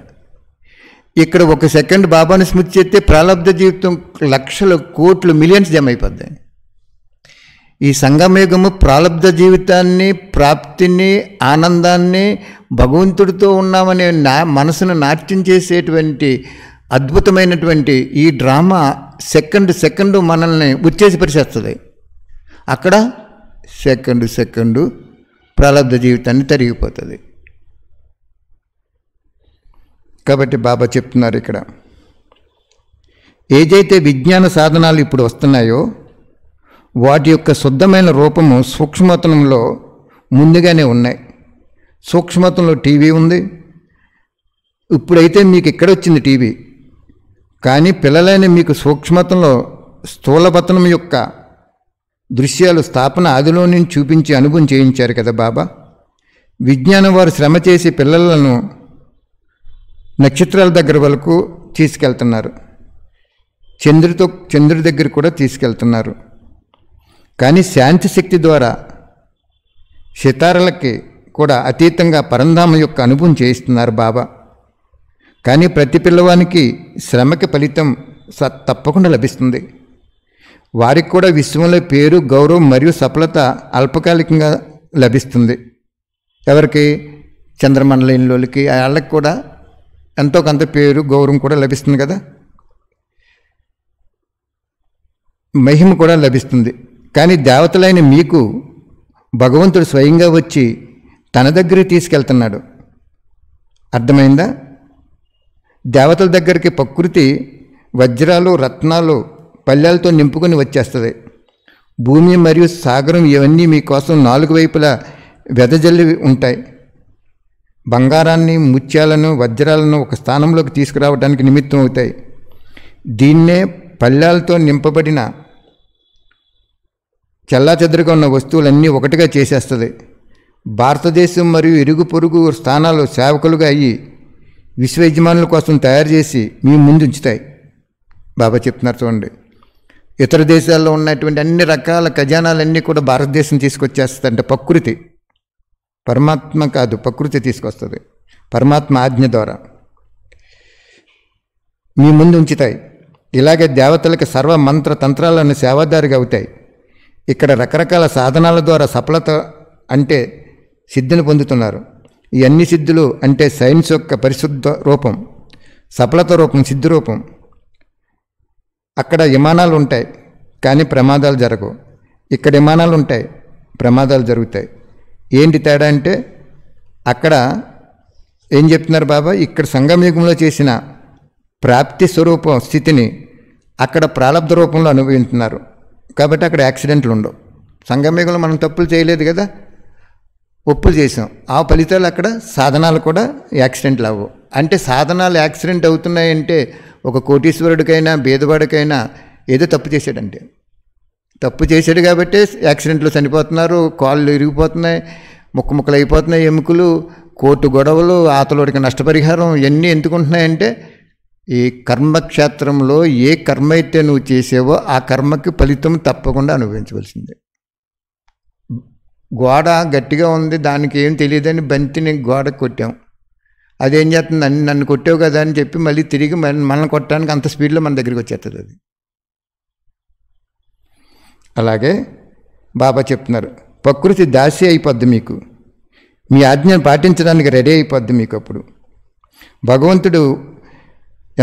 ఇక్కడ 1 సెకండ్ బాబాను స్మృతి చేస్తే ప్రాలబ్ధ జీవితం లక్షలు, కోట్లు, మిలియన్స్ జమ అయిపోద్ది. ఈ సంగమయుగము ప్రాలబ్ధ జీవితాన్ని, ప్రాప్తిని, ఆనందాన్ని, భగవంతుడితో ఉన్నామనే మనసును నాట్యం చేసేటువంటి అద్భుతమైనటువంటి ఈ డ్రామా సెకండ్ మనల్ని ఉత్తేజపరిచేస్తుంది. అక్కడ సెకండు ప్రాలబ్ధ జీవితాన్ని తరిగిపోతుంది. కాబట్టి బాబా చెప్తున్నారు ఇక్కడ, ఏదైతే విజ్ఞాన సాధనాలు ఇప్పుడు వస్తున్నాయో వాటి యొక్క శుద్ధమైన రూపము సూక్ష్మతనంలో ముందుగానే ఉన్నాయి. సూక్ష్మతంలో టీవీ ఉంది. ఇప్పుడైతే మీకు ఇక్కడ వచ్చింది టీవీ, కానీ పిల్లలైన మీకు సూక్ష్మతంలో స్థూలపతనం యొక్క దృశ్యాలు స్థాపన ఆదిలో నుంచి చూపించి అనుభవం చేయించారు కదా బాబా. విజ్ఞానం వారు శ్రమ చేసి పిల్లలను నక్షత్రాల దగ్గర వరకు తీసుకెళ్తున్నారు, చంద్రుడి దగ్గర కూడా తీసుకెళ్తున్నారు. కానీ శాంతి శక్తి ద్వారా సితారలకి కూడా అతీతంగా పరంధామ యొక్క అనుభవం చేయిస్తున్నారు బాబా. కానీ ప్రతి పిల్లవానికి శ్రమకి ఫలితం తప్పకుండా లభిస్తుంది. వారికి కూడా విశ్వంలో పేరు, గౌరవం మరియు సఫలత అల్పకాలికంగా లభిస్తుంది. ఎవరికి? చంద్రమండలంలోకి వాళ్ళకి కూడా ఎంతో కొంత పేరు, గౌరవం కూడా లభిస్తుంది కదా, మహిమ కూడా లభిస్తుంది. కానీ దేవతలైన మీకు భగవంతుడు స్వయంగా వచ్చి తన దగ్గరికి తీసుకెళ్తున్నాడు. అర్థమైందా? దేవతల దగ్గరికి ప్రకృతి వజ్రాలు, రత్నాలు, పల్లెలతో నింపుకొని వచ్చేస్తుంది. భూమి మరియు సాగరం ఇవన్నీ మీకోసం 4 వైపులా వెదజల్లి ఉంటాయి. బంగారాన్ని, ముత్యాలను, వజ్రాలను ఒక స్థానంలోకి తీసుకురావడానికి నిమిత్తం అవుతాయి. దీన్నే పల్లెలతో నింపబడిన చెల్లాచెదరుగా ఉన్న వస్తువులన్నీ ఒకటిగా చేసేస్తుంది. భారతదేశం మరియు ఇరుగు పొరుగు స్థానాలు సేవకులుగా అయ్యి విశ్వ యజమానుల కోసం తయారు చేసి మీ ముందు ఉంచుతాయి. బాబా చెప్తున్నారు చూడండి, ఇతర దేశాల్లో ఉన్నటువంటి అన్ని రకాల ఖజానాలన్నీ కూడా భారతదేశం తీసుకొచ్చేస్తుందంటే ప్రకృతి, పరమాత్మ కాదు, ప్రకృతి తీసుకొస్తుంది. పరమాత్మ ఆజ్ఞ ద్వారా మీ ముందు ఉంచుతాయి. ఇలాగే దేవతలకు సర్వ మంత్ర తంత్రాలను సేవాదారిగా అవుతాయి. ఇక్కడ రకరకాల సాధనాల ద్వారా సఫలత అంటే సిద్ధిని పొందుతున్నారు. ఈ అన్ని సిద్ధులు అంటే సైన్స్ యొక్క పరిశుద్ధ రూపం, సఫలత రూపం, సిద్ధి రూపం. అక్కడ విమానాలు ఉంటాయి కానీ ప్రమాదాలు జరగవు. ఇక్కడ విమానాలు ఉంటాయి, ప్రమాదాలు జరుగుతాయి. ఏంటి తేడా అంటే అక్కడ ఏం చెప్తున్నారు బాబా, ఇక్కడ సంగమయుగంలో చేసిన ప్రాప్తి స్వరూపం స్థితిని అక్కడ ప్రారంభ రూపంలో అనుభవిస్తున్నారు. కాబట్టి అక్కడ యాక్సిడెంట్లు ఉండవు. సంగమయుగంలో మనం తప్పులు చేయలేదు కదా, ఒప్పులు చేసాం. ఆ ఫలితాలు అక్కడ సాధనాలు కూడా యాక్సిడెంట్లు అవ్వవు. అంటే సాధనాలు యాక్సిడెంట్ అవుతున్నాయంటే ఒక కోటీశ్వరుడికైనా బేదవాడికైనా ఏదో తప్పు చేశాడంటే, తప్పు చేశాడు కాబట్టి యాక్సిడెంట్లు చనిపోతున్నారు, కాళ్ళు ఇరిగిపోతున్నాయి, ముక్కలు అయిపోతున్నాయి, ఎముకలు, కోర్టు గొడవలు, ఆతలోడికి నష్టపరిహారం, ఇవన్నీ ఎందుకుంటున్నాయంటే ఈ కర్మక్షేత్రంలో ఏ కర్మ అయితే నువ్వు చేసావో ఆ కర్మకి ఫలితం తప్పకుండా అనుభవించవలసిందే. గోడ గట్టిగా ఉంది, దానికి ఏం తెలియదని బంతిని గోడ కొట్టాం, అదేం చేస్తుంది, నన్ను కొట్టావు కదా అని చెప్పి మళ్ళీ తిరిగి మనల్ని కొట్టడానికి అంత స్పీడ్లో మన దగ్గరికి వచ్చేస్తుంది అది. అలాగే బాబా చెప్తున్నారు, ప్రకృతి దాసి అయిపోద్ది మీకు, మీ ఆజ్ఞను పాటించడానికి రెడీ అయిపోద్ది మీకు. అప్పుడు భగవంతుడు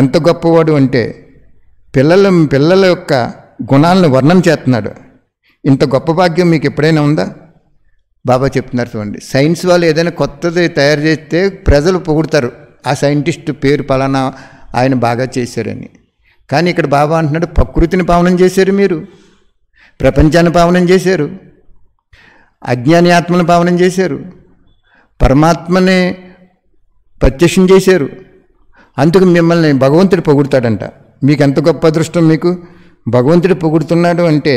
ఎంత గొప్పవాడు అంటే పిల్లల యొక్క గుణాలను వర్ణన చేస్తున్నాడు. ఇంత గొప్ప భాగ్యం మీకు ఎప్పుడైనా ఉందా? బాబా చెప్తున్నారు చూడండి, సైన్స్ వాళ్ళు ఏదైనా కొత్తది తయారు చేస్తే ప్రజలు పొగుడతారు, ఆ సైంటిస్ట్ పేరు పలానా ఆయన బాగా చేశారని. కానీ ఇక్కడ బాబా అంటున్నాడు, ప్రకృతిని పావనం చేశారు మీరు, ప్రపంచాన్ని పావనం చేశారు, అజ్ఞాని ఆత్మను పావనం చేశారు, పరమాత్మని ప్రత్యక్షం చేశారు. అందుకు మిమ్మల్ని భగవంతుడు పొగుడుతాడంట. మీకు ఎంత గొప్ప అదృష్టం, మీకు భగవంతుడు పొగుడుతున్నాడు అంటే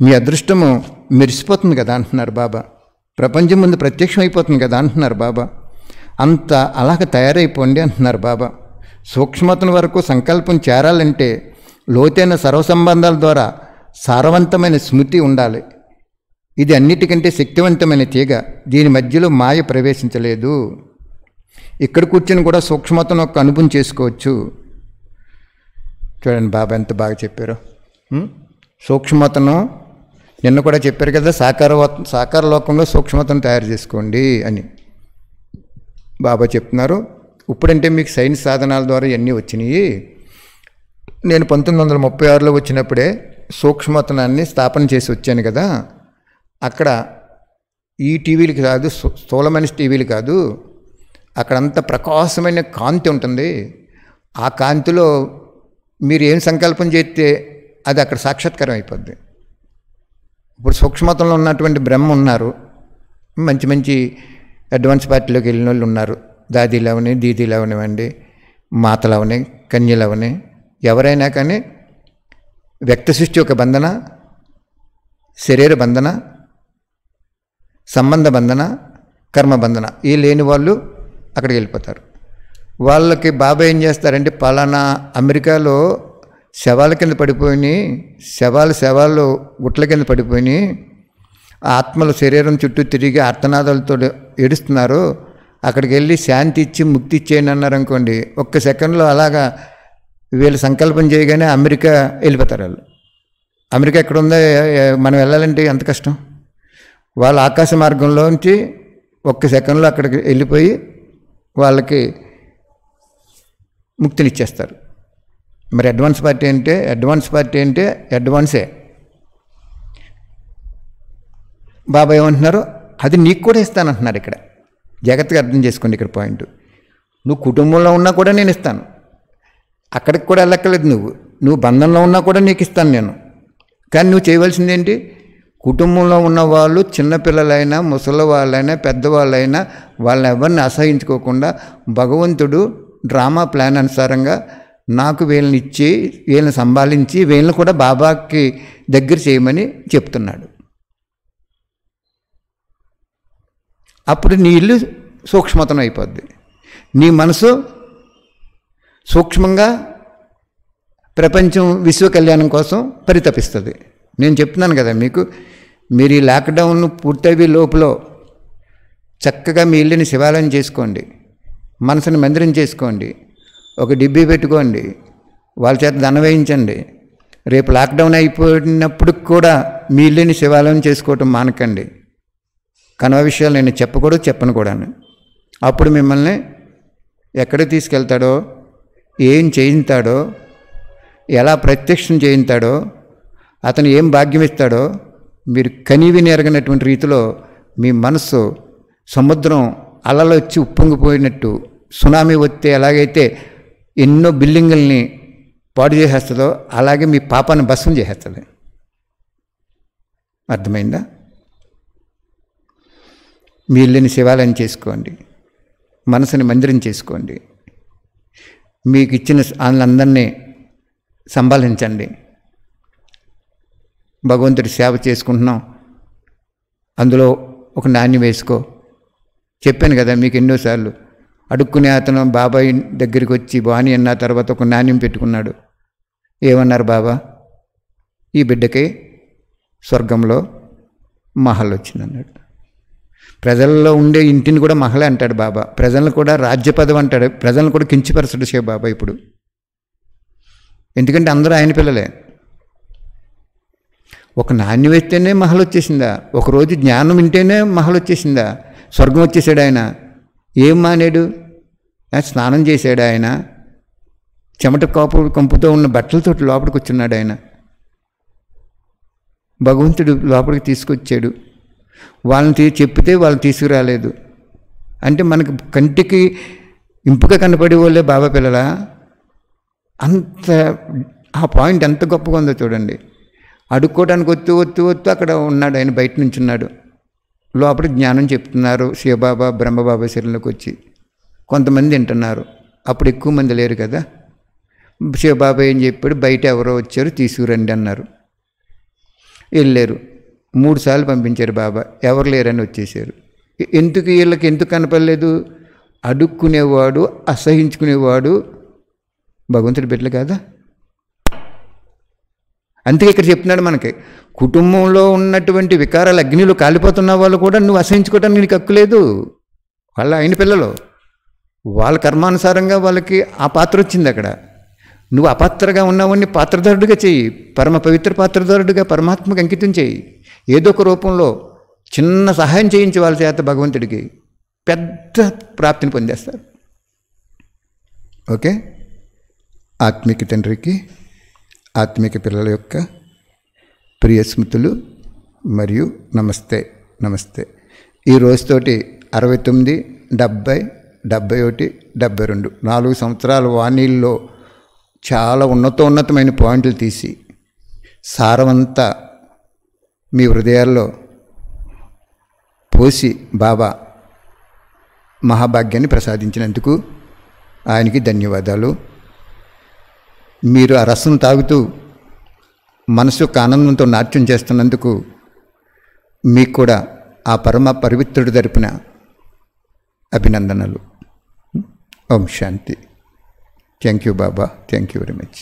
మీ అదృష్టము మెరిసిపోతుంది కదా అంటున్నారు బాబా. ప్రపంచం ముందు ప్రత్యక్షం అయిపోతుంది కదా అంటున్నారు బాబా. అంత అలాగ తయారైపోండి అంటున్నారు బాబా. సూక్ష్మతను వరకు సంకల్పం చేరాలంటే లోతైన సర్వసంబంధాల ద్వారా సారవంతమైన స్మృతి ఉండాలి. ఇది అన్నిటికంటే శక్తివంతమైన తీగ, దీని మధ్యలో మాయ ప్రవేశించలేదు. ఇక్కడ కూర్చొని కూడా సూక్ష్మతను ఒక అనుభవం చేసుకోవచ్చు. చూడండి బాబా ఎంత బాగా చెప్పారు. సూక్ష్మతను నిన్న కూడా చెప్పారు కదా, సాకార లోకంలో సూక్ష్మతను తయారు చేసుకోండి అని బాబా చెప్తున్నారు. ఇప్పుడంటే మీకు సైన్స్ సాధనాల ద్వారా ఇవన్నీ వచ్చినాయి. నేను 1936లో వచ్చినప్పుడే సూక్ష్మతనాన్ని స్థాపన చేసి వచ్చాను కదా. అక్కడ ఈ టీవీలు కాదు, స్థూలమైన టీవీలు కాదు, అక్కడంతా ప్రకాశమైన కాంతి ఉంటుంది. ఆ కాంతిలో మీరు ఏం సంకల్పం చేస్తే అది అక్కడ సాక్షాత్కారం అయిపోద్ది. ఇప్పుడు సూక్ష్మతంలో ఉన్నటువంటి బ్రహ్మ ఉన్నారు, మంచి మంచి అడ్వాన్స్ పార్టీలోకి వెళ్ళిన వాళ్ళు ఉన్నారు. దాదీలు అవని, దీదీలు అవనివ్వండి, మాతలు అవని, కన్యలు అవని, ఎవరైనా కానీ వ్యక్త సృష్టి యొక్క బంధన, శరీర బంధన, సంబంధ బంధన, కర్మ బంధన ఈ లేని వాళ్ళు అక్కడికి వెళ్ళిపోతారు. వాళ్ళకి బాబా ఏం చేస్తారంటే, పలానా అమెరికాలో శవాల కింద పడిపోయినాయి, శవాలు గుట్ల కింద పడిపోయినాయి, ఆత్మలు శరీరం చుట్టూ తిరిగి ఆర్తనాదాలతో ఏడుస్తున్నారు, అక్కడికి వెళ్ళి శాంతి ఇచ్చి ముక్తి ఇచ్చేయని అన్నారు అనుకోండి, ఒక్క సెకండ్లో అలాగా వీళ్ళు సంకల్పం చేయగానే అమెరికా వెళ్ళిపోతారు. వాళ్ళు అమెరికా ఎక్కడ ఉందో మనం వెళ్ళాలంటే ఎంత కష్టం. వాళ్ళు ఆకాశ మార్గంలోంచి ఒక్క సెకండ్లో అక్కడికి వెళ్ళిపోయి వాళ్ళకి ముక్తినిచ్చేస్తారు. మరి అడ్వాన్స్ పార్టీ అంటే అడ్వాన్సే. బాబా ఏమంటున్నారు, అది నీకు కూడా ఇస్తానంటున్నారు. ఇక్కడ జాగ్రత్తగా అర్థం చేసుకోండి. ఇక్కడ పాయింట్, నువ్వు కుటుంబంలో ఉన్నా కూడా నేను ఇస్తాను, అక్కడికి కూడా వెళ్ళక్కర్లేదు. నువ్వు బంధంలో ఉన్నా కూడా నీకు ఇస్తాను నేను. కానీ నువ్వు చేయవలసింది ఏంటి, కుటుంబంలో ఉన్న వాళ్ళు చిన్నపిల్లలైనా, ముసలి వాళ్ళైనా, పెద్దవాళ్ళైనా, వాళ్ళని ఎవరిని అసహించుకోకుండా భగవంతుడు డ్రామా ప్లాన్ అనుసారంగా నాకు వీళ్ళని ఇచ్చి, వీళ్ళని సంభాళించి, వీళ్ళని కూడా బాబాకి దగ్గర చేయమని చెప్తున్నాడు. అప్పుడు నీ ఇల్లు సూక్ష్మతం అయిపోద్ది, నీ మనసు సూక్ష్మంగా ప్రపంచం విశ్వ కళ్యాణం కోసం పరితపిస్తుంది. నేను చెప్తున్నాను కదా మీకు, మీరు ఈ లాక్డౌన్ పూర్తయ్యే లోపల చక్కగా మీ ఇల్లుని శివాలయం చేసుకోండి, మనసుని మందిరం చేసుకోండి, ఒక డిబ్బీ పెట్టుకోండి, వాళ్ళ చేత దండం వేయించండి. రేపు లాక్డౌన్ అయిపోయినప్పుడు కూడా మీ ఇల్లుని శివాలయం చేసుకోవటం మానకండి. కనవ విషయాలు నేను చెప్పను కూడాను. అప్పుడు మిమ్మల్ని ఎక్కడికి తీసుకెళ్తాడో, ఏం చేయించాడో, ఎలా ప్రత్యక్షం చేయించాడో, అతను ఏం భాగ్యం ఇస్తాడో మీరు కనీవిని ఎరగనటువంటి రీతిలో మీ మనస్సు సముద్రం అలలు వచ్చి ఉప్పొంగిపోయినట్టు, సునామీ వస్తే ఎలాగైతే ఎన్నో బిల్డింగుల్ని పాడు చేసేస్తుందో అలాగే మీ పాపాన్ని భస్మం చేసేస్తుంది. అర్థమైందా? మీ ఇల్లుని శివాలయం చేసుకోండి, మనసుని మందిరం చేసుకోండి, మీకు ఇచ్చిన వాళ్ళందరినీ సంభాలించండి. భగవంతుడి సేవ చేసుకుంటున్నాం, అందులో ఒక నాణ్యం వేసుకో. చెప్పాను కదా మీకు ఎన్నోసార్లు. అడుక్కునే అతను బాబాయ్ దగ్గరికి వచ్చి బాని అన్న తర్వాత ఒక నాణ్యం పెట్టుకున్నాడు. ఏమన్నారు బాబా? ఈ బిడ్డకి స్వర్గంలో మహల్ వచ్చిందన్నాడు. ప్రజల్లో ఉండే ఇంటిని కూడా మహలే అంటాడు బాబా, ప్రజలను కూడా రాజ్యపదం అంటాడు, ప్రజలను కూడా కించపరచడు షే బాబా ఇప్పుడు. ఎందుకంటే అందరూ ఆయన పిల్లలే. ఒక నాణ్యం వేస్తేనే మహల్ వచ్చేసిందా? ఒకరోజు జ్ఞానం వింటేనే మహల్ వచ్చేసిందా? స్వర్గం వచ్చేసాడు ఆయన. ఏం మానేడు? స్నానం చేశాడు ఆయన, చెమట కంపుతో ఉన్న బట్టలతో లోపలికి వచ్చున్నాడు ఆయన. భగవంతుడు లోపలికి తీసుకొచ్చాడు. వాళ్ళని చెప్పితే వాళ్ళు తీసుకురాలేదు అంటే మనకు కంటికి ఇంపుగా కనపడే వాళ్ళే బాబా పిల్లల. అంత ఆ పాయింట్ ఎంత గొప్పగా ఉందో చూడండి. అడుక్కోవడానికి వత్తు అక్కడ ఉన్నాడు ఆయన, బయట నుంచి ఉన్నాడు. లోపల జ్ఞానం చెప్తున్నారు శివబాబా బ్రహ్మబాబా శరీరంలోకి వచ్చి. కొంతమంది వింటున్నారు, అప్పుడు ఎక్కువ మంది లేరు కదా. శివబాబా ఏం చెప్పాడు? బయట ఎవరో వచ్చారు తీసుకురండి అన్నారు. వెళ్ళారు, 3 సార్లు పంపించారు బాబా, ఎవరు లేరని వచ్చేసారు. ఎందుకు వీళ్ళకి ఎందుకు కనపడలేదు? అడుక్కునేవాడు, అసహించుకునేవాడు భగవంతుడి బిడ్డలు కాదా? అందుకే ఇక్కడ చెప్తున్నాడు మనకి, కుటుంబంలో ఉన్నటువంటి వికారాలు అగ్నిలో కాలిపోతున్న వాళ్ళు కూడా నువ్వు అసహించుకోవటానికి నీకు హక్కు లేదు. వాళ్ళ ఆయన పిల్లలు, వాళ్ళ కర్మానుసారంగా వాళ్ళకి ఆ పాత్ర వచ్చింది. అక్కడ నువ్వు అపాత్రగా ఉన్నావని పాత్రధారుడిగా చెయ్యి, పరమ పవిత్ర పాత్రధారుడిగా పరమాత్మకు అంకితం చేయి. ఏదో ఒక రూపంలో చిన్న సహాయం చేయించి వాళ్ళ చేత భగవంతుడికి పెద్ద ప్రాప్తిని పొందేస్తారు. ఓకే. ఆత్మిక తండ్రికి ఆత్మిక పిల్లల యొక్క ప్రియ స్మృతులు మరియు నమస్తే. ఈ రోజుతోటి 69, 70, 71, 72 4 సంవత్సరాల వాణిల్లో చాలా ఉన్నతమైన పాయింట్లు తీసి సారమంతా మీ హృదయాల్లో పోసి బాబా మహాభాగ్యాన్ని ప్రసాదించినందుకు ఆయనకి ధన్యవాదాలు. మీరు ఆ రసం తాగుతూ మనసు యొక్క ఆనందంతో నాట్యం చేస్తున్నందుకు మీకు కూడా ఆ పరమ పవిత్రుడి తరపున అభినందనలు. ఓం శాంతి. Thank you Baba, thank you very much.